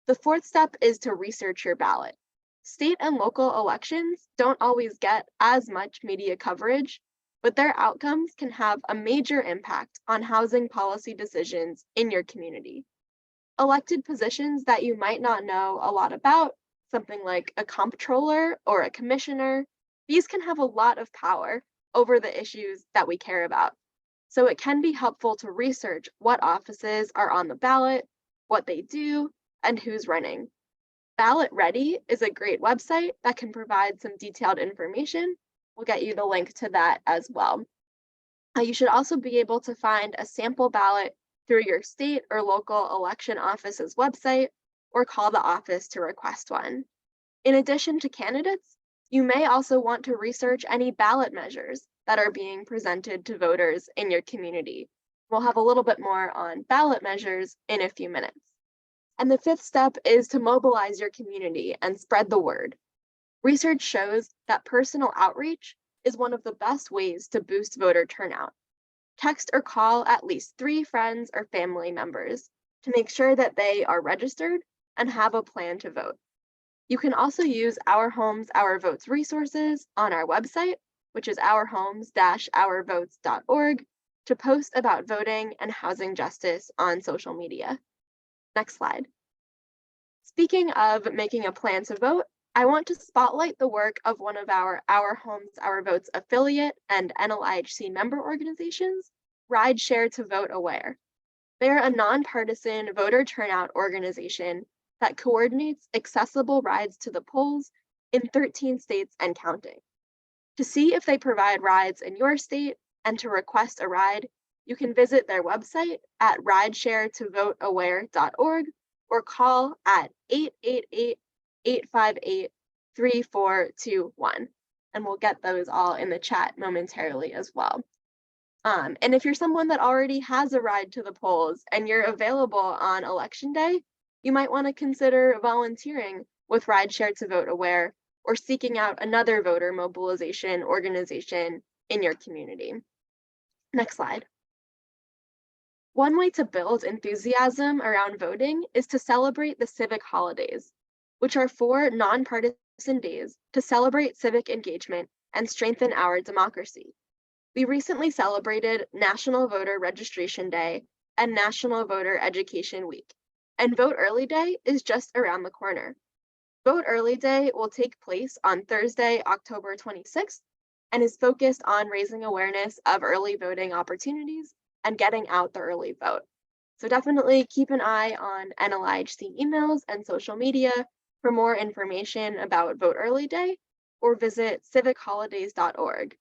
F: The fourth step is to research your ballot. State and local elections don't always get as much media coverage, but their outcomes can have a major impact on housing policy decisions in your community. Elected positions that you might not know a lot about, something like a comptroller or a commissioner, these can have a lot of power over the issues that we care about. So it can be helpful to research what offices are on the ballot, what they do, and who's running. Ballot Ready is a great website that can provide some detailed information. We'll get you the link to that as well. You should also be able to find a sample ballot through your state or local election office's website, or call the office to request one. In addition to candidates, you may also want to research any ballot measures that are being presented to voters in your community. We'll have a little bit more on ballot measures in a few minutes. And the fifth step is to mobilize your community and spread the word. Research shows that personal outreach is one of the best ways to boost voter turnout. Text or call at least 3 friends or family members to make sure that they are registered and have a plan to vote. You can also use Our Homes, Our Votes resources on our website, which is ourhomes-ourvotes.org, to post about voting and housing justice on social media. Next slide. Speaking of making a plan to vote, I want to spotlight the work of one of our Homes, Our Votes affiliate and NLIHC member organizations, Ride Share to Vote Aware. They're a nonpartisan voter turnout organization that coordinates accessible rides to the polls in 13 states and counting. To see if they provide rides in your state and to request a ride, you can visit their website at ridesharetovoteaware.org or call at 888-858-3421. And we'll get those all in the chat momentarily as well. And if you're someone that already has a ride to the polls and you're available on election day, you might want to consider volunteering with Ride Share to Vote Aware or seeking out another voter mobilization organization in your community. Next slide. One way to build enthusiasm around voting is to celebrate the civic holidays, which are 4 nonpartisan days to celebrate civic engagement and strengthen our democracy. We recently celebrated National Voter Registration Day and National Voter Education Week, and Vote Early Day is just around the corner. Vote Early Day will take place on Thursday, October 26th, and is focused on raising awareness of early voting opportunities and getting out the early vote. So definitely keep an eye on NLIHC emails and social media for more information about Vote Early Day, or visit civicholidays.org.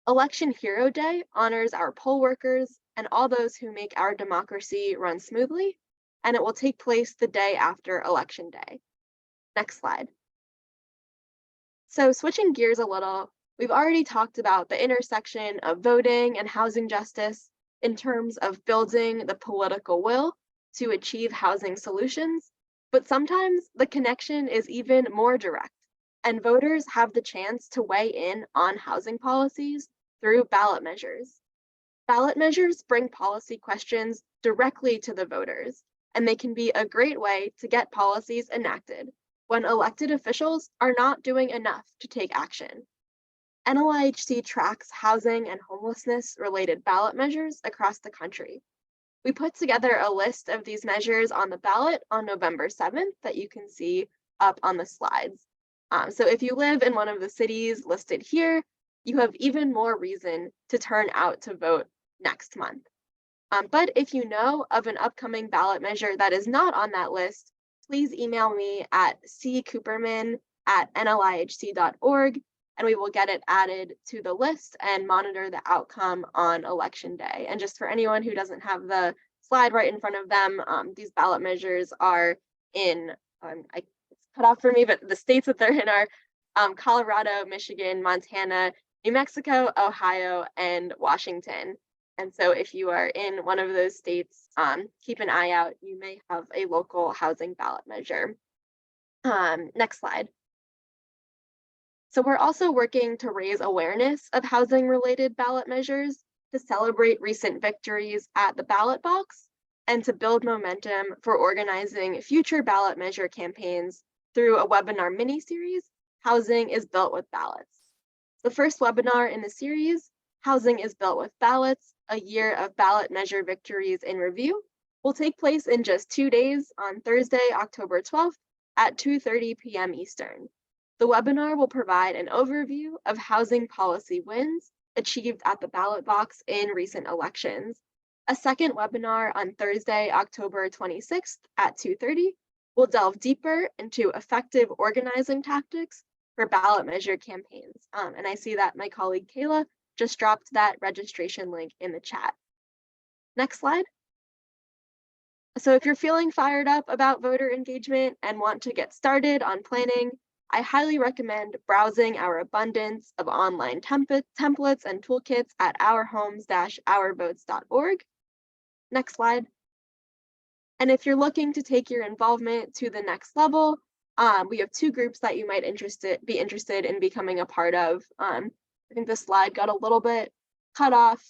F: Election Hero Day honors our poll workers and all those who make our democracy run smoothly, and it will take place the day after Election Day. Next slide. So switching gears a little, we've already talked about the intersection of voting and housing justice in terms of building the political will to achieve housing solutions, but sometimes the connection is even more direct, and voters have the chance to weigh in on housing policies through ballot measures. Ballot measures bring policy questions directly to the voters, and they can be a great way to get policies enacted when elected officials are not doing enough to take action. NLIHC tracks housing and homelessness related ballot measures across the country. We put together a list of these measures on the ballot on November 7th that you can see up on the slides. So if you live in one of the cities listed here, you have even more reason to turn out to vote next month. But if you know of an upcoming ballot measure that is not on that list, please email me at ccooperman@nlihc.org, and we will get it added to the list and monitor the outcome on Election Day. And just for anyone who doesn't have the slide right in front of them, these ballot measures are in, it's cut off for me, but the states that they're in are Colorado, Michigan, Montana, New Mexico, Ohio, and Washington. And so if you are in one of those states, keep an eye out. You may have a local housing ballot measure. Next slide. So we're also working to raise awareness of housing-related ballot measures, to celebrate recent victories at the ballot box, and to build momentum for organizing future ballot measure campaigns through a webinar mini-series, Housing is Built with Ballots. The first webinar in the series, Housing is Built with Ballots, a year of ballot measure victories in review, will take place in just 2 days on Thursday, October 12th at 2:30 p.m. Eastern. The webinar will provide an overview of housing policy wins achieved at the ballot box in recent elections. A second webinar on Thursday, October 26th at 2:30 will delve deeper into effective organizing tactics for ballot measure campaigns. And I see that my colleague Kayla just dropped that registration link in the chat. Next slide. So if you're feeling fired up about voter engagement and want to get started on planning, I highly recommend browsing our abundance of online templates and toolkits at ourhomes-ourvotes.org. Next slide. And if you're looking to take your involvement to the next level, we have two groups that you might be interested in becoming a part of. I think the slide got a little bit cut off,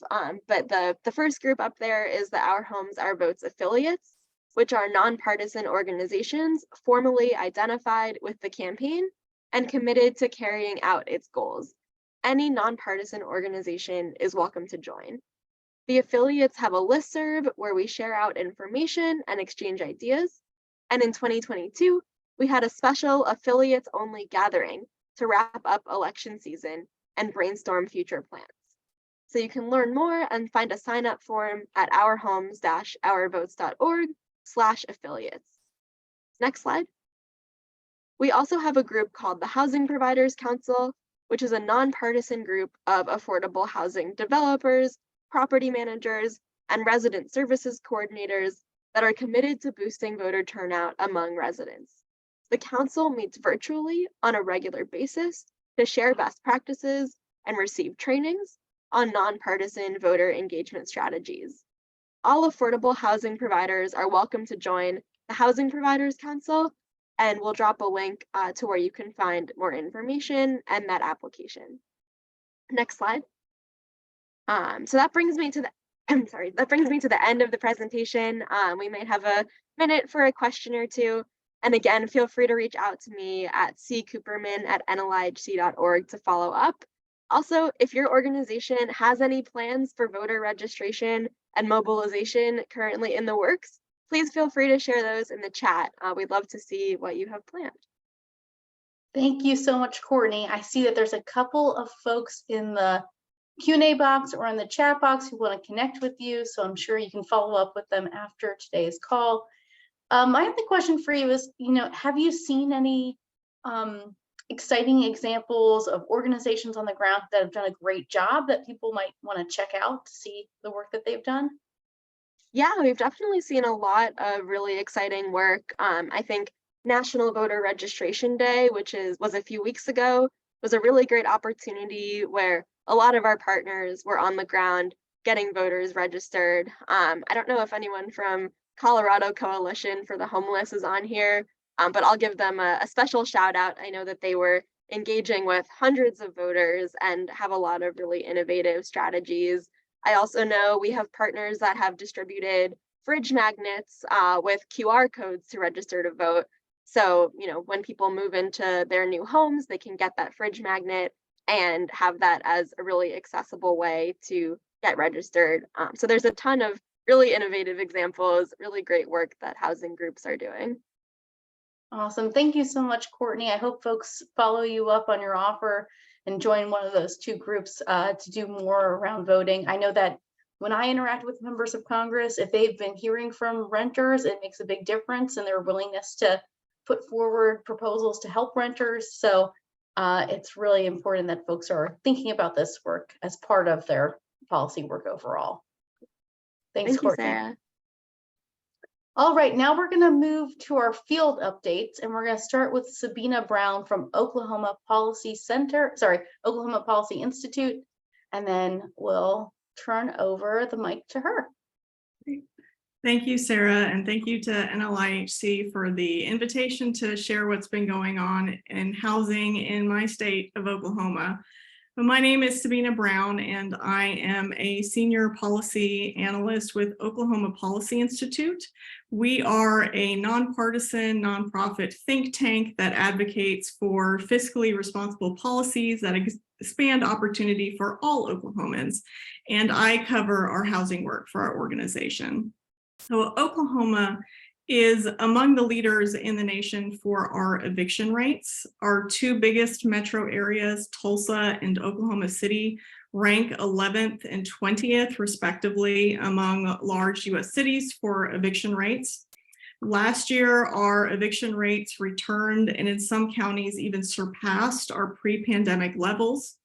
F: but the first group up there is the Our Homes, Our Votes affiliates, which are nonpartisan organizations formally identified with the campaign and committed to carrying out its goals. Any nonpartisan organization is welcome to join. The affiliates have a listserv where we share out information and exchange ideas. And in 2022, we had a special affiliates-only gathering to wrap up election season and brainstorm future plans. So you can learn more and find a sign-up form at ourhomes-ourvotes.org/affiliates. Next slide. We also have a group called the Housing Providers Council, which is a nonpartisan group of affordable housing developers, property managers, and resident services coordinators that are committed to boosting voter turnout among residents. The council meets virtually on a regular basis to share best practices and receive trainings on nonpartisan voter engagement strategies. All affordable housing providers are welcome to join the Housing Providers Council, and we'll drop a link to where you can find more information and that application. Next slide. So that brings me to the that brings me to the end of the presentation. We might have a minute for a question or two. And again, feel free to reach out to me at ccooperman@nlihc.org to follow up. Also, if your organization has any plans for voter registration and mobilization currently in the works, please feel free to share those in the chat. We'd love to see what you have planned.
A: Thank you so much, Courtney. I see that there's a couple of folks in the Q&A box or in the chat box who want to connect with you, so I'm sure you can follow up with them after today's call. I have the question for you is, have you seen any exciting examples of organizations on the ground that have done a great job that people might want to check out to see the work that they've done?
F: Yeah, we've definitely seen a lot of really exciting work. I think National Voter Registration Day, which was a few weeks ago, was a really great opportunity where a lot of our partners were on the ground getting voters registered. I don't know if anyone from Colorado Coalition for the Homeless is on here, but I'll give them a special shout out. I know that they were engaging with hundreds of voters and have a lot of really innovative strategies. I also know we have partners that have distributed fridge magnets with QR codes to register to vote. So, when people move into their new homes, they can get that fridge magnet and have that as a really accessible way to get registered. So there's a ton of really innovative examples, really great work that housing groups are doing.
A: Awesome. Thank you so much, Courtney. I hope folks follow you up on your offer and join one of those two groups to do more around voting. I know that when I interact with members of Congress, if they've been hearing from renters, it makes a big difference in their willingness to put forward proposals to help renters. So it's really important that folks are thinking about this work as part of their policy work overall. Thanks, Courtney.
F: Thank you, Sarah.
A: All right, now we're going to move to our field updates, and we're going to start with Sabina Brown from Oklahoma Policy Institute, and then we'll turn over the mic to her.
G: Thank you, Sarah, and thank you to NLIHC for the invitation to share what's been going on in housing in my state of Oklahoma. My name is Sabina Brown, and I am a senior policy analyst with Oklahoma Policy Institute. We are a nonpartisan, nonprofit think tank that advocates for fiscally responsible policies that expand opportunity for all Oklahomans, and I cover our housing work for our organization. So Oklahoma is among the leaders in the nation for our eviction rates. Our two biggest metro areas, Tulsa and Oklahoma City, rank 11th and 20th respectively among large US cities for eviction rates. Last year, our eviction rates returned and in some counties even surpassed our pre-pandemic levels.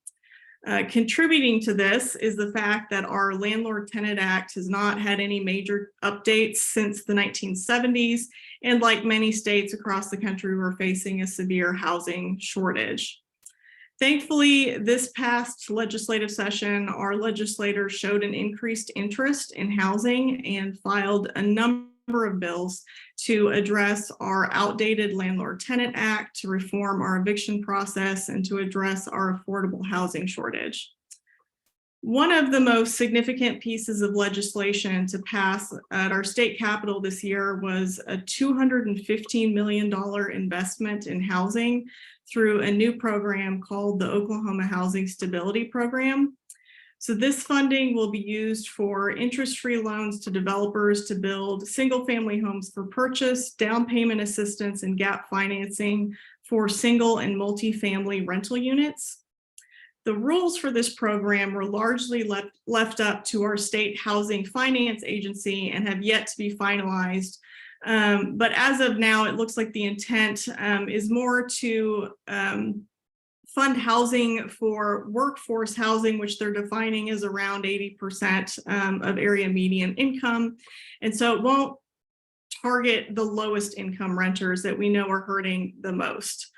G: Contributing to this is the fact that our Landlord Tenant Act has not had any major updates since the 1970s. And like many states across the country, we're facing a severe housing shortage. Thankfully, this past legislative session, our legislators showed an increased interest in housing and filed a number of bills to address our outdated Landlord Tenant Act, to reform our eviction process, and to address our affordable housing shortage. One of the most significant pieces of legislation to pass at our state capitol this year was a $215 million investment in housing through a new program called the Oklahoma Housing Stability Program. So this funding will be used for interest-free loans to developers to build single-family homes for purchase, down payment assistance, and gap financing for single and multi-family rental units. The rules for this program were largely left up to our state housing finance agency and have yet to be finalized. But as of now, it looks like the intent is more to fund housing for workforce housing, which they're defining as around 80% of area median income. And so it won't target the lowest income renters that we know are hurting the most.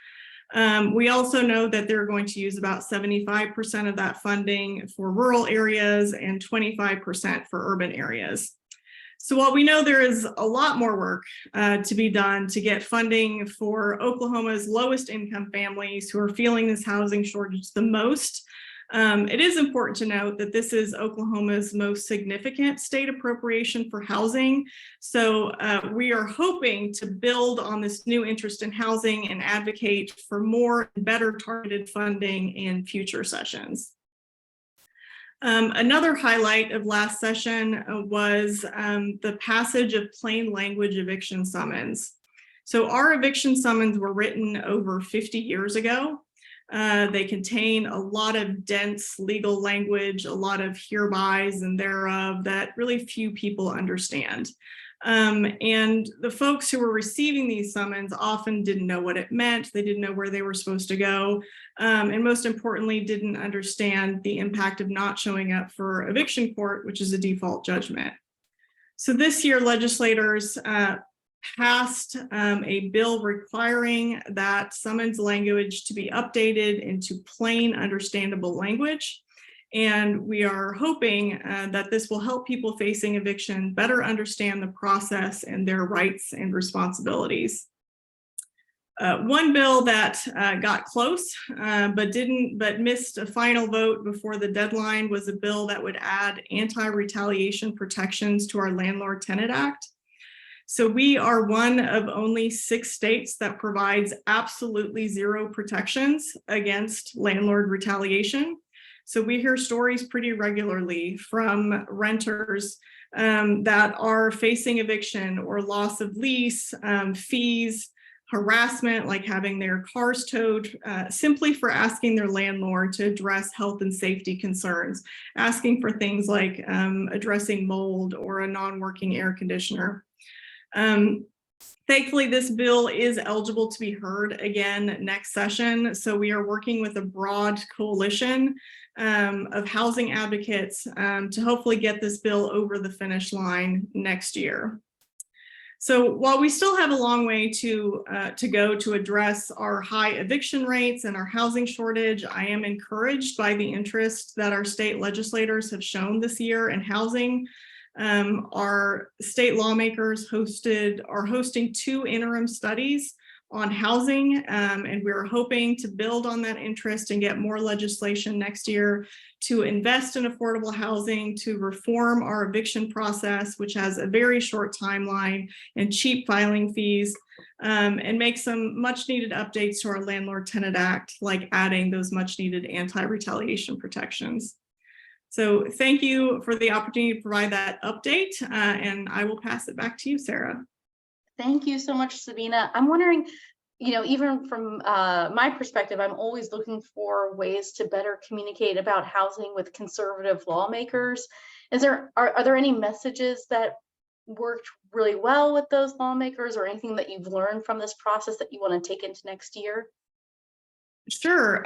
G: We also know that they're going to use about 75% of that funding for rural areas and 25% for urban areas. So while we know there is a lot more work to be done to get funding for Oklahoma's lowest income families who are feeling this housing shortage the most, it is important to note that this is Oklahoma's most significant state appropriation for housing. So we are hoping to build on this new interest in housing and advocate for more and better targeted funding in future sessions. Another highlight of last session was the passage of plain language eviction summons. So our eviction summons were written over 50 years ago. They contain a lot of dense legal language, a lot of herebys and thereof that really few people understand. And the folks who were receiving these summons often didn't know what it meant. They didn't know where they were supposed to go. And most importantly, didn't understand the impact of not showing up for eviction court, which is a default judgment. So this year, legislators passed a bill requiring that summons language to be updated into plain, understandable language. And we are hoping that this will help people facing eviction better understand the process and their rights and responsibilities. One bill that got close but missed a final vote before the deadline was a bill that would add anti-retaliation protections to our Landlord Tenant Act. So we are one of only 6 states that provides absolutely zero protections against landlord retaliation. So we hear stories pretty regularly from renters that are facing eviction or loss of lease, fees, harassment, like having their cars towed, simply for asking their landlord to address health and safety concerns, asking for things like addressing mold or a non-working air conditioner. Thankfully, this bill is eligible to be heard again next session. So we are working with a broad coalition of housing advocates to hopefully get this bill over the finish line next year. So while we still have a long way to go to address our high eviction rates and our housing shortage, I am encouraged by the interest that our state legislators have shown this year in housing. Our state lawmakers are hosting 2 interim studies on housing, and we're hoping to build on that interest and get more legislation next year to invest in affordable housing, to reform our eviction process, which has a very short timeline and cheap filing fees, and make some much needed updates to our Landlord Tenant Act, like adding those much needed anti-retaliation protections. So thank you for the opportunity to provide that update, and I will pass it back to you, Sarah.
A: Thank you so much, Sabina. I'm wondering, even from my perspective, I'm always looking for ways to better communicate about housing with conservative lawmakers. Are there any messages that worked really well with those lawmakers, or anything that you've learned from this process that you want to take into next year?
G: Sure.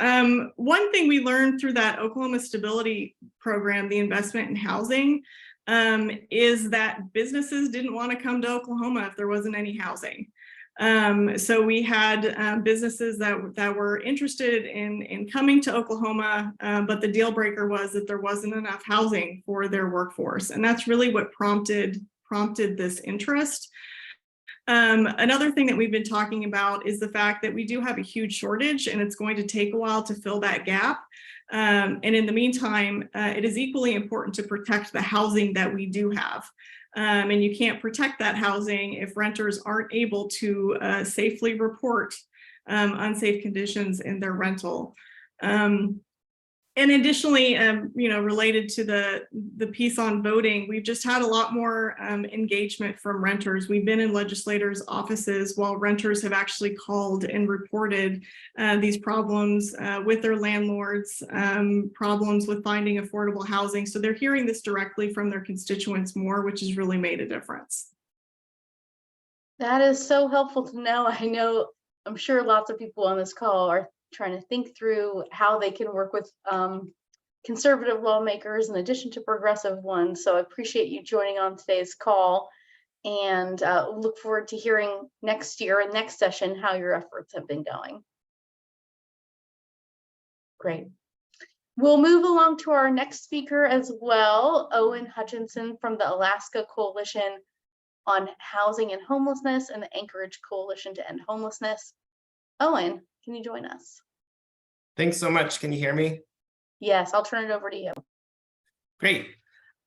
G: One thing we learned through that Oklahoma Stability Program, the investment in housing, is that businesses didn't want to come to Oklahoma if there wasn't any housing. So we had businesses that were interested in coming to Oklahoma, but the deal breaker was that there wasn't enough housing for their workforce. And that's really what prompted this interest. Another thing that we've been talking about is the fact that we do have a huge shortage, and it's going to take a while to fill that gap. And in the meantime, it is equally important to protect the housing that we do have. And you can't protect that housing if renters aren't able to safely report unsafe conditions in their rental. And additionally, related to the piece on voting, we've just had a lot more engagement from renters. We've been in legislators' offices while renters have actually called and reported these problems with their landlords, problems with finding affordable housing. So they're hearing this directly from their constituents more, which has really made a difference.
A: That is so helpful to know. I'm sure lots of people on this call are trying to think through how they can work with conservative lawmakers in addition to progressive ones. So I appreciate you joining on today's call, and look forward to hearing next year and next session how your efforts have been going. Great. We'll move along to our next speaker as well, Owen Hutchinson from the Alaska Coalition on Housing and Homelessness and the Anchorage Coalition to End Homelessness. Owen, can you join us?
H: Thanks so much. Can you hear me?
A: Yes, I'll turn it over to you.
H: Great.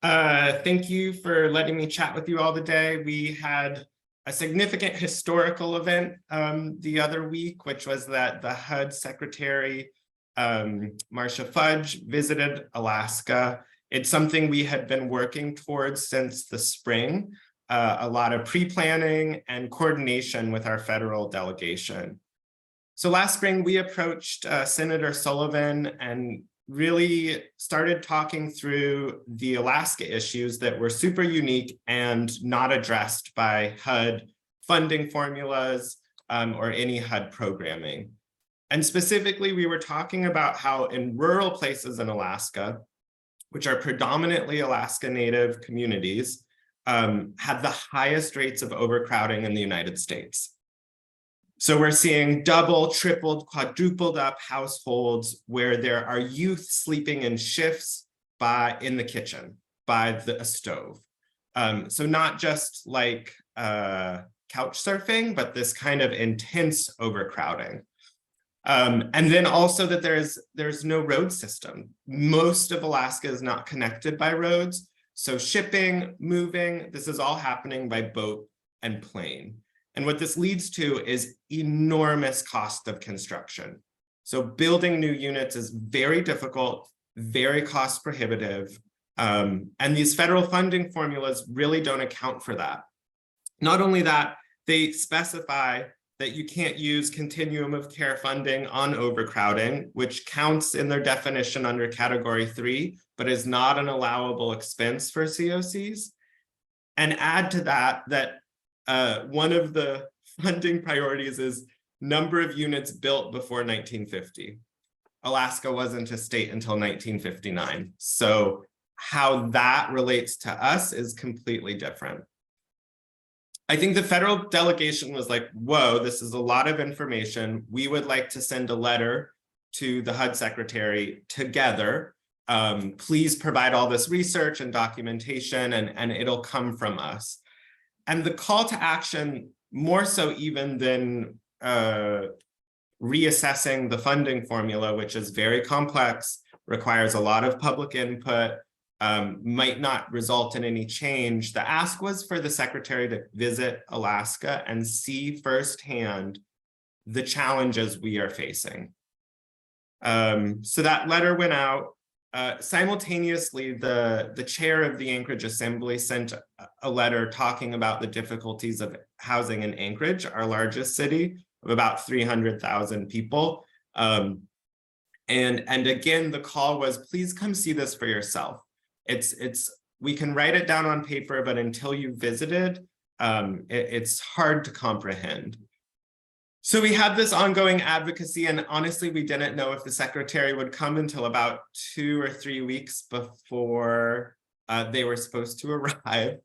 H: Thank you for letting me chat with you all today. We had a significant historical event the other week, which was that the HUD Secretary, Marcia Fudge, visited Alaska. It's something we had been working towards since the spring, a lot of pre-planning and coordination with our federal delegation. So last spring, we approached Senator Sullivan and really started talking through the Alaska issues that were super unique and not addressed by HUD funding formulas or any HUD programming. And specifically, we were talking about how in rural places in Alaska, which are predominantly Alaska Native communities, had the highest rates of overcrowding in the United States. So we're seeing double, tripled, quadrupled up households where there are youth sleeping in shifts in the kitchen by a stove. So not just like couch surfing, but this kind of intense overcrowding. And then also that there's no road system. Most of Alaska is not connected by roads. So shipping, moving, this is all happening by boat and plane. And what this leads to is enormous cost of construction. So building new units is very difficult, very cost prohibitive. And these federal funding formulas really don't account for that. Not only that, they specify that you can't use continuum of care funding on overcrowding, which counts in their definition under category 3, but is not an allowable expense for COCs. And add to that, one of the funding priorities is number of units built before 1950. Alaska wasn't a state until 1959. So how that relates to us is completely different. I think the federal delegation was like, whoa, this is a lot of information. We would like to send a letter to the HUD secretary together. Please provide all this research and documentation, and it'll come from us. And the call to action, more so even than reassessing the funding formula, which is very complex, requires a lot of public input, might not result in any change. The ask was for the secretary to visit Alaska and see firsthand the challenges we are facing. So that letter went out. Simultaneously, the chair of the Anchorage Assembly sent a letter talking about the difficulties of housing in Anchorage, our largest city, of about 300,000 people. And again, the call was, please come see this for yourself. We can write it down on paper, but until you visited, it's hard to comprehend. So we had this ongoing advocacy, and honestly, we didn't know if the secretary would come until about 2 or 3 weeks before they were supposed to arrive.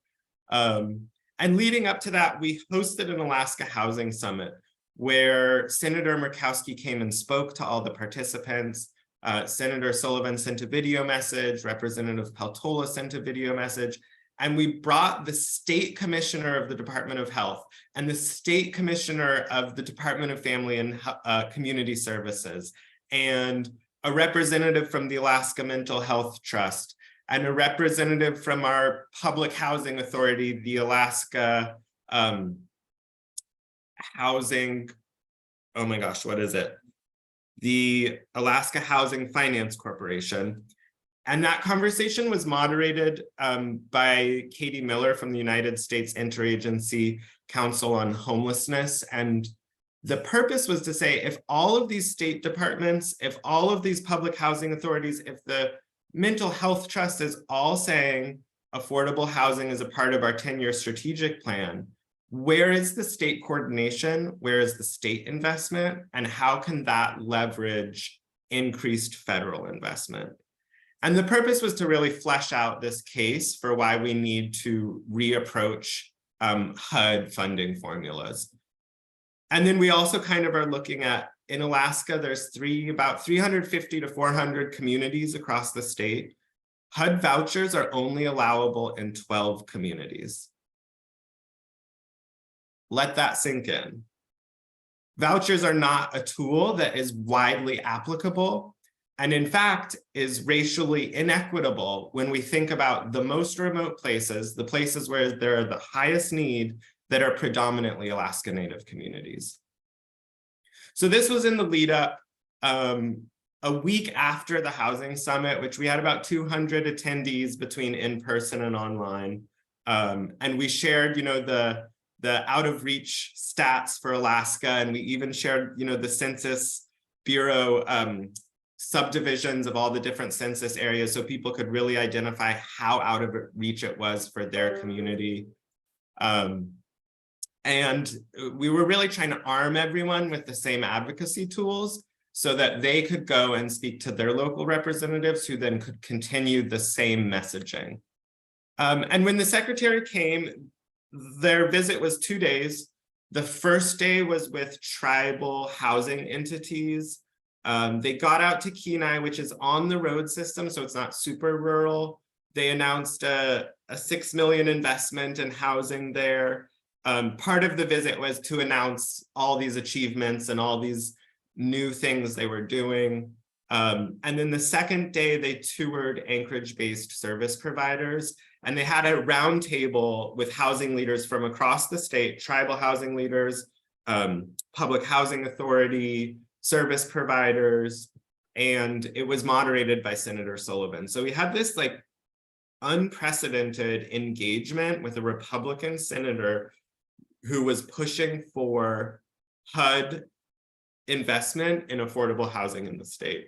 H: And leading up to that, we hosted an Alaska Housing Summit where Senator Murkowski came and spoke to all the participants. Senator Sullivan sent a video message, Representative Peltola sent a video message, and we brought the state commissioner of the Department of Health and the state commissioner of the Department of Family and Community Services, and a representative from the Alaska Mental Health Trust, and a representative from our public housing authority, the Alaska Housing, oh my gosh, what is it? The Alaska Housing Finance Corporation. And that conversation was moderated by Katie Miller from the United States Interagency Council on Homelessness. And the purpose was to say, if all of these state departments, if all of these public housing authorities, if the Mental Health Trust is all saying affordable housing is a part of our 10-year strategic plan, where is the state coordination? Where is the state investment? And how can that leverage increased federal investment? And the purpose was to really flesh out this case for why we need to reapproach HUD funding formulas. And then we also kind of are looking at, in Alaska, there's about 350 to 400 communities across the state. HUD vouchers are only allowable in 12 communities. Let that sink in. Vouchers are not a tool that is widely applicable, and in fact is racially inequitable when we think about the most remote places, the places where there are the highest need, that are predominantly Alaska Native communities. So this was in the lead up a week after the housing summit, which we had about 200 attendees between in-person and online. And we shared, the out of reach stats for Alaska. And we even shared, the Census Bureau subdivisions of all the different census areas so people could really identify how out of reach it was for their community. And we were really trying to arm everyone with the same advocacy tools so that they could go and speak to their local representatives who then could continue the same messaging. And when the secretary came, their visit was 2 days. The first day was with tribal housing entities. They got out to Kenai, which is on the road system, so it's not super rural. They announced a $6 million investment in housing there. Part of the visit was to announce all these achievements and all these new things they were doing. And then the second day, they toured Anchorage-based service providers, and they had a roundtable with housing leaders from across the state, tribal housing leaders, public housing authority, service providers, and it was moderated by Senator Sullivan. So we had this like unprecedented engagement with a Republican senator who was pushing for HUD investment in affordable housing in the state.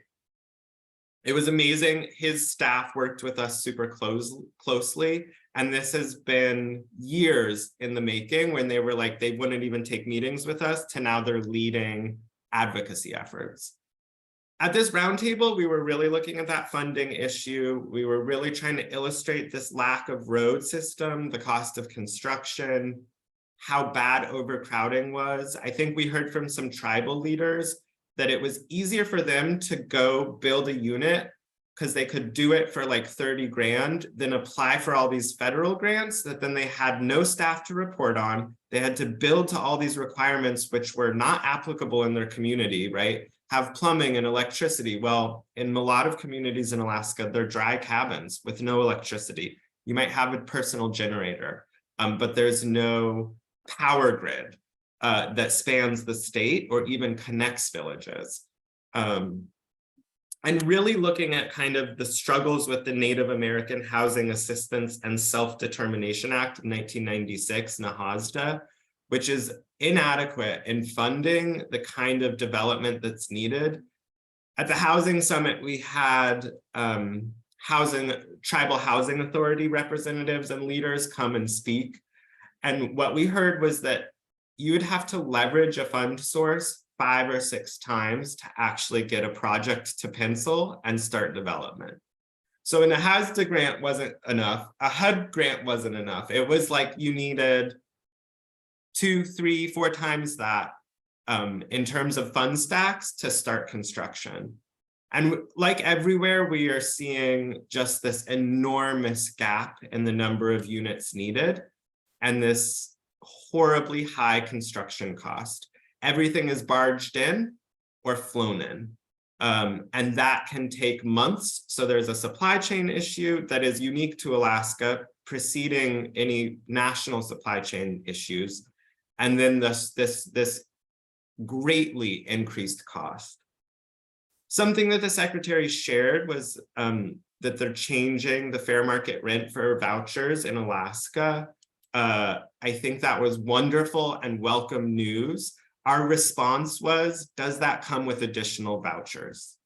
H: It was amazing. His staff worked with us super closely. And this has been years in the making when they were like, they wouldn't even take meetings with us, to now they're leading advocacy efforts. At this roundtable, we were really looking at that funding issue. We were really trying to illustrate this lack of road system, the cost of construction, how bad overcrowding was. I think we heard from some tribal leaders that it was easier for them to go build a unit because they could do it for like 30 grand than apply for all these federal grants that then they had no staff to report on. They had to build to all these requirements which were not applicable in their community, right? Have plumbing and electricity. Well, in a lot of communities in Alaska, they're dry cabins with no electricity. You might have a personal generator, but there's no power grid that spans the state or even connects villages. And really looking at kind of the struggles with the Native American Housing Assistance and Self-Determination Act of 1996, HoUSed, which is inadequate in funding the kind of development that's needed. At the Housing Summit, we had tribal housing authority representatives and leaders come and speak. And what we heard was that, you would have to leverage a fund source 5 or 6 times to actually get a project to pencil and start development. So an HoUSed grant wasn't enough. A HUD grant wasn't enough. It was like you needed 2, 3, 4 times that in terms of fund stacks to start construction. And like everywhere, we are seeing just this enormous gap in the number of units needed and this horribly high construction cost. Everything is barged in or flown in. And that can take months. So there's a supply chain issue that is unique to Alaska, preceding any national supply chain issues. And then this greatly increased cost. Something that the secretary shared was that they're changing the fair market rent for vouchers in Alaska. I think that was wonderful and welcome news. Our response was, does that come with additional vouchers?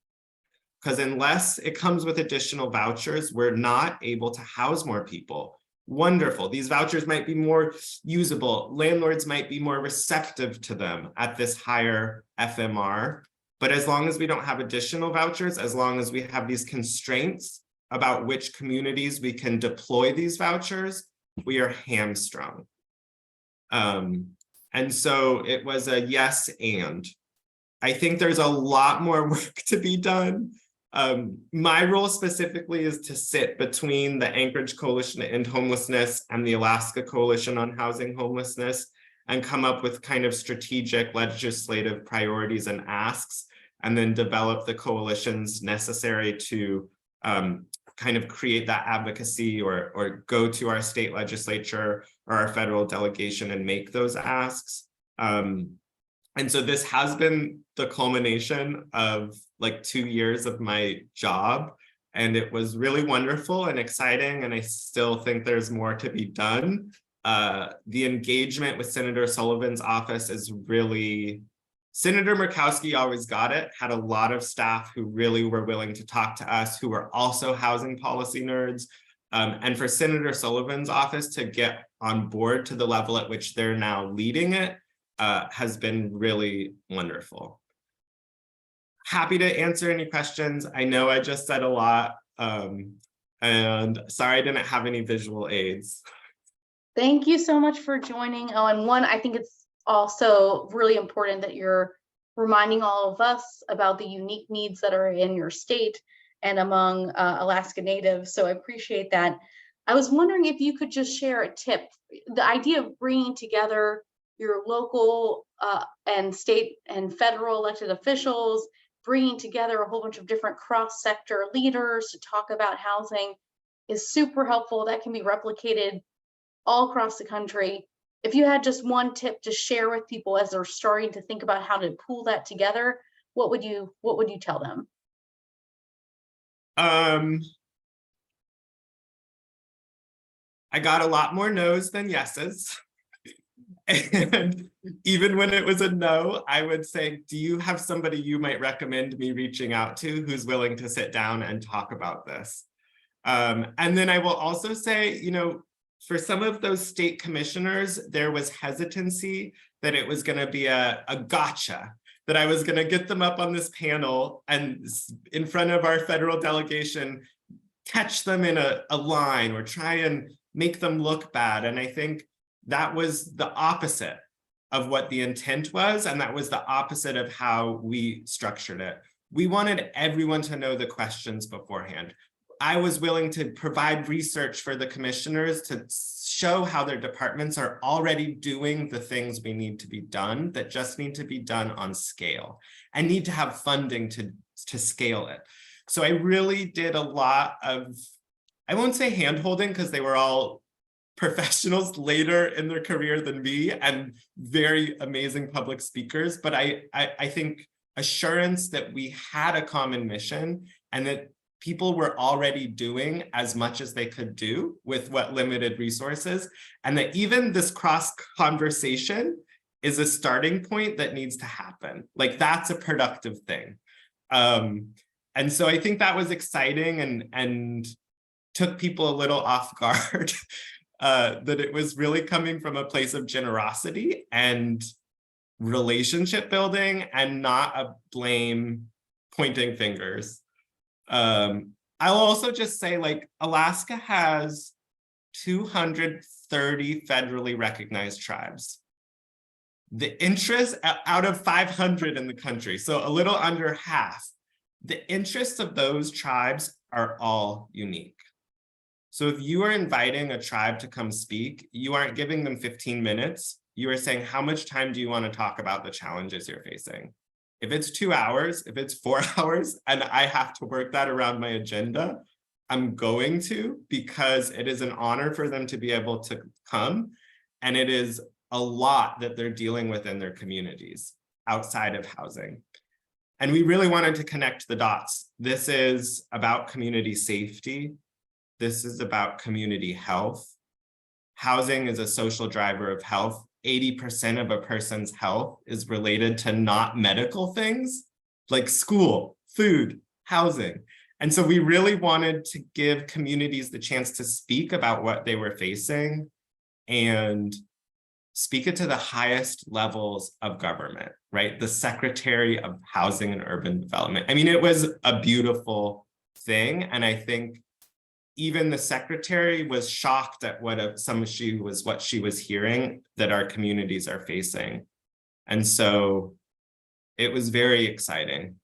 H: Because unless it comes with additional vouchers, we're not able to house more people. Wonderful. These vouchers might be more usable. Landlords might be more receptive to them at this higher FMR. But as long as we don't have additional vouchers, as long as we have these constraints about which communities we can deploy these vouchers, we are hamstrung. And so it was a yes and. I think there's a lot more work to be done. My role specifically is to sit between the Anchorage Coalition to End Homelessness and the Alaska Coalition on Housing Homelessness and come up with kind of strategic legislative priorities and asks, and then develop the coalitions necessary to kind of create that advocacy or go to our state legislature or our federal delegation and make those asks. And so this has been the culmination of like 2 years of my job. And it was really wonderful and exciting. And I still think there's more to be done. The engagement with Senator Sullivan's office is really, Senator Murkowski always got it, had a lot of staff who really were willing to talk to us, who were also housing policy nerds. And for Senator Sullivan's office to get on board to the level at which they're now leading it has been really wonderful. Happy to answer any questions. I know I just said a lot, and sorry I didn't have any visual aids.
A: Thank you so much for joining. Oh, and one, I think it's also really important that you're reminding all of us about the unique needs that are in your state and among Alaska Natives. So I appreciate that. I was wondering if you could just share a tip. The idea of bringing together your local and state and federal elected officials, bringing together a whole bunch of different cross-sector leaders to talk about housing is super helpful. That can be replicated all across the country. If you had just one tip to share with people as they're starting to think about how to pull that together, what would you tell them?
H: I got a lot more no's than yeses. And even when it was a no, I would say, do you have somebody you might recommend me reaching out to who's willing to sit down and talk about this? And then I will also say, you know, for some of those state commissioners, there was hesitancy that it was going to be a gotcha, that I was going to get them up on this panel and in front of our federal delegation, catch them in a line or try and make them look bad. And I think that was the opposite of what the intent was. And that was the opposite of how we structured it. We wanted everyone to know the questions beforehand. I was willing to provide research for the commissioners to show how their departments are already doing the things we need to be done that just need to be done on scale and need to have funding to scale it. So I really did a lot of, I won't say hand-holding because they were all professionals later in their career than me and very amazing public speakers, but I think assurance that we had a common mission and that people were already doing as much as they could do with what limited resources, and that even this cross conversation is a starting point that needs to happen. Like that's a productive thing. And so I think that was exciting and took people a little off guard. that it was really coming from a place of generosity and relationship building and not a blame pointing fingers. I'll also just say, like, Alaska has 230 federally recognized tribes. The interest out of 500 in the country, so a little under half, the interests of those tribes are all unique. So if you are inviting a tribe to come speak, you aren't giving them 15 minutes. You are saying, how much time do you want to talk about the challenges you're facing? If it's 2 hours, if it's 4 hours, and I have to work that around my agenda, I'm going to, because it is an honor for them to be able to come. And it is a lot that they're dealing with in their communities outside of housing. And we really wanted to connect the dots. This is about community safety. This is about community health. Housing is a social driver of health. 80% of a person's health is related to not medical things like school, food, housing. And so we really wanted to give communities the chance to speak about what they were facing and speak it to the highest levels of government, right? The Secretary of Housing and Urban Development. I mean, it was a beautiful thing. And I think even the secretary was shocked at what she was hearing that our communities are facing. And so it was very exciting.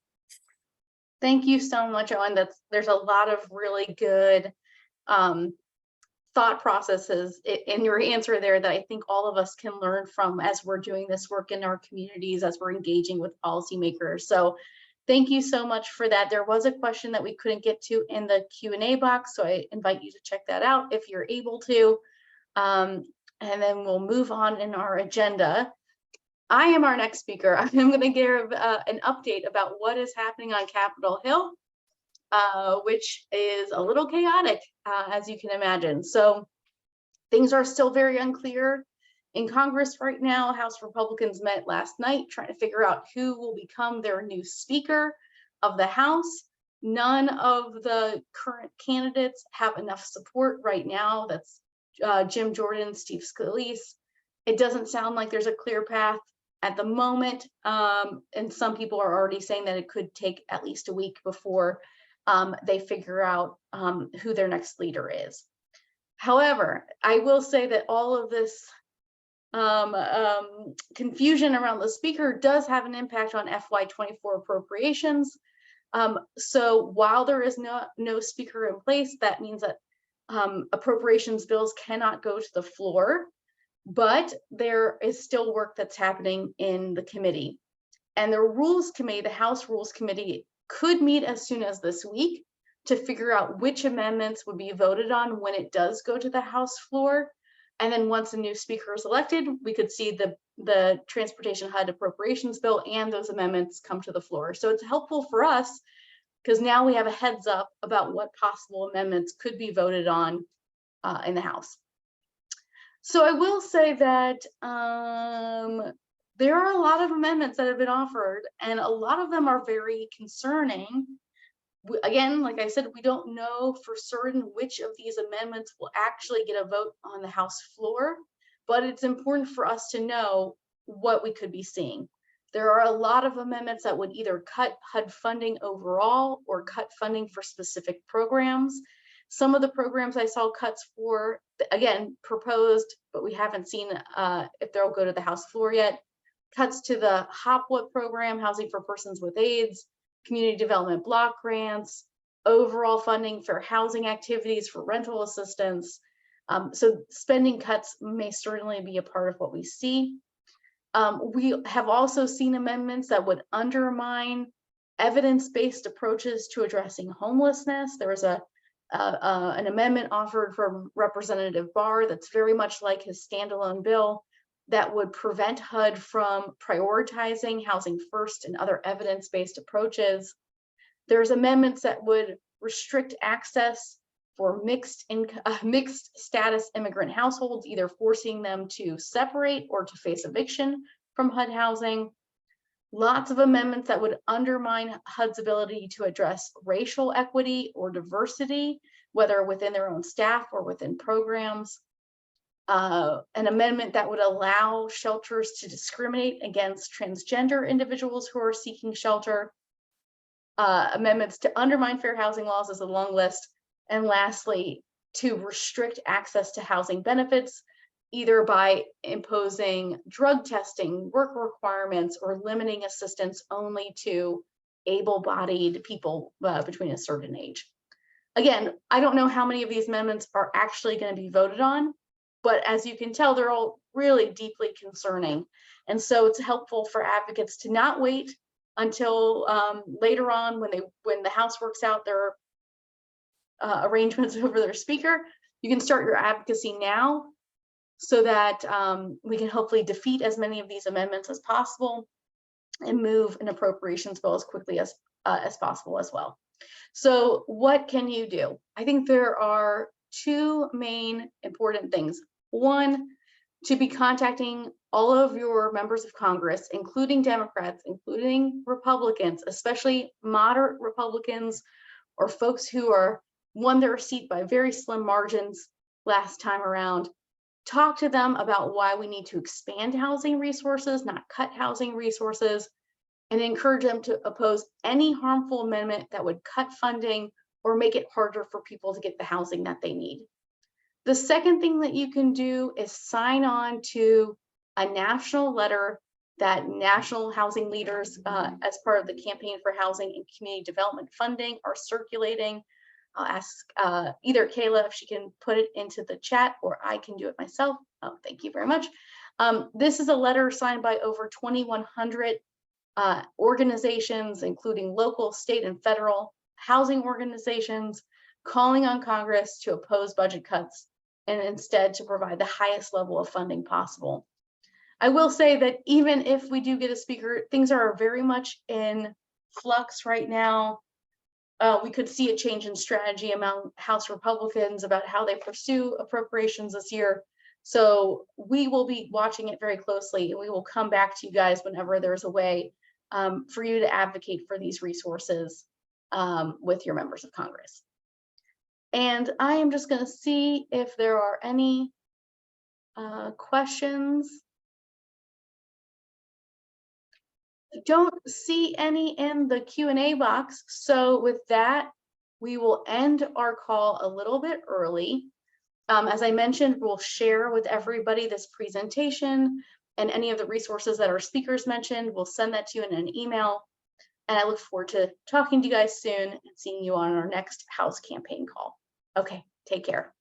A: Thank you so much, Owen. There's a lot of really good thought processes in your answer there that I think all of us can learn from as we're doing this work in our communities, as we're engaging with policymakers. So thank you so much for that. There was a question that we couldn't get to in the Q&A box, so I invite you to check that out if you're able to. And then we'll move on in our agenda. I am our next speaker. I'm going to give an update about what is happening on Capitol Hill, which is a little chaotic, as you can imagine. So things are still very unclear in Congress right now. House Republicans met last night trying to figure out who will become their new Speaker of the House. None of the current candidates have enough support right now. That's Jim Jordan, Steve Scalise. It doesn't sound like there's a clear path at the moment. And some people are already saying that it could take at least a week before they figure out who their next leader is. However, I will say that all of this confusion around the speaker does have an impact on FY24 appropriations. So while there is no speaker in place, that means that appropriations bills cannot go to the floor, but there is still work that's happening in the committee. And the Rules Committee, the House Rules Committee, could meet as soon as this week to figure out which amendments would be voted on when it does go to the House floor. And then once a new speaker is elected, we could see the Transportation HUD appropriations bill and those amendments come to the floor. So it's helpful for us because now we have a heads up about what possible amendments could be voted on in the House. So I will say that there are a lot of amendments that have been offered, and a lot of them are very concerning. Again, like I said, we don't know for certain which of these amendments will actually get a vote on the House floor, but it's important for us to know what we could be seeing. There are a lot of amendments that would either cut HUD funding overall or cut funding for specific programs. Some of the programs I saw cuts for, again, proposed, but we haven't seen if they'll go to the House floor yet. Cuts to the HOPWA program, Housing for Persons with AIDS, community development block grants, overall funding for housing activities for rental assistance. So spending cuts may certainly be a part of what we see. We have also seen amendments that would undermine evidence-based approaches to addressing homelessness. There was an amendment offered from Representative Barr that's very much like his standalone bill that would prevent HUD from prioritizing housing first and other evidence-based approaches. There's amendments that would restrict access for mixed status immigrant households, either forcing them to separate or to face eviction from HUD housing. Lots of amendments that would undermine HUD's ability to address racial equity or diversity, whether within their own staff or within programs. an amendment that would allow shelters to discriminate against transgender individuals who are seeking shelter. Amendments to undermine fair housing laws is a long list. And lastly, to restrict access to housing benefits, either by imposing drug testing, work requirements, or limiting assistance only to able-bodied people between a certain age. Again, I don't know how many of these amendments are actually going to be voted on, but as you can tell, they're all really deeply concerning. And so it's helpful for advocates to not wait until later on when the House works out their arrangements over their speaker. You can start your advocacy now so that we can hopefully defeat as many of these amendments as possible and move an appropriations bill as quickly as possible as well. So what can you do? I think there are two main important things. One, to be contacting all of your members of Congress, including Democrats, including Republicans, especially moderate Republicans or folks who won their seat by very slim margins last time around. Talk to them about why we need to expand housing resources, not cut housing resources, and encourage them to oppose any harmful amendment that would cut funding or make it harder for people to get the housing that they need. The second thing that you can do is sign on to a national letter that national housing leaders, as part of the Campaign for Housing and Community Development Funding, are circulating. I'll ask either Kayla if she can put it into the chat, or I can do it myself. Oh, thank you very much. This is a letter signed by over 2,100 organizations, including local, state, and federal housing organizations, calling on Congress to oppose budget cuts and instead to provide the highest level of funding possible. I will say that even if we do get a speaker, things are very much in flux right now. We could see a change in strategy among House Republicans about how they pursue appropriations this year. So we will be watching it very closely, and we will come back to you guys whenever there's a way for you to advocate for these resources with your members of Congress. And I am just going to see if there are any questions. I don't see any in the Q&A box. So with that, we will end our call a little bit early. As I mentioned, we'll share with everybody this presentation and any of the resources that our speakers mentioned. We'll send that to you in an email. And I look forward to talking to you guys soon and seeing you on our next House campaign call. Okay, take care.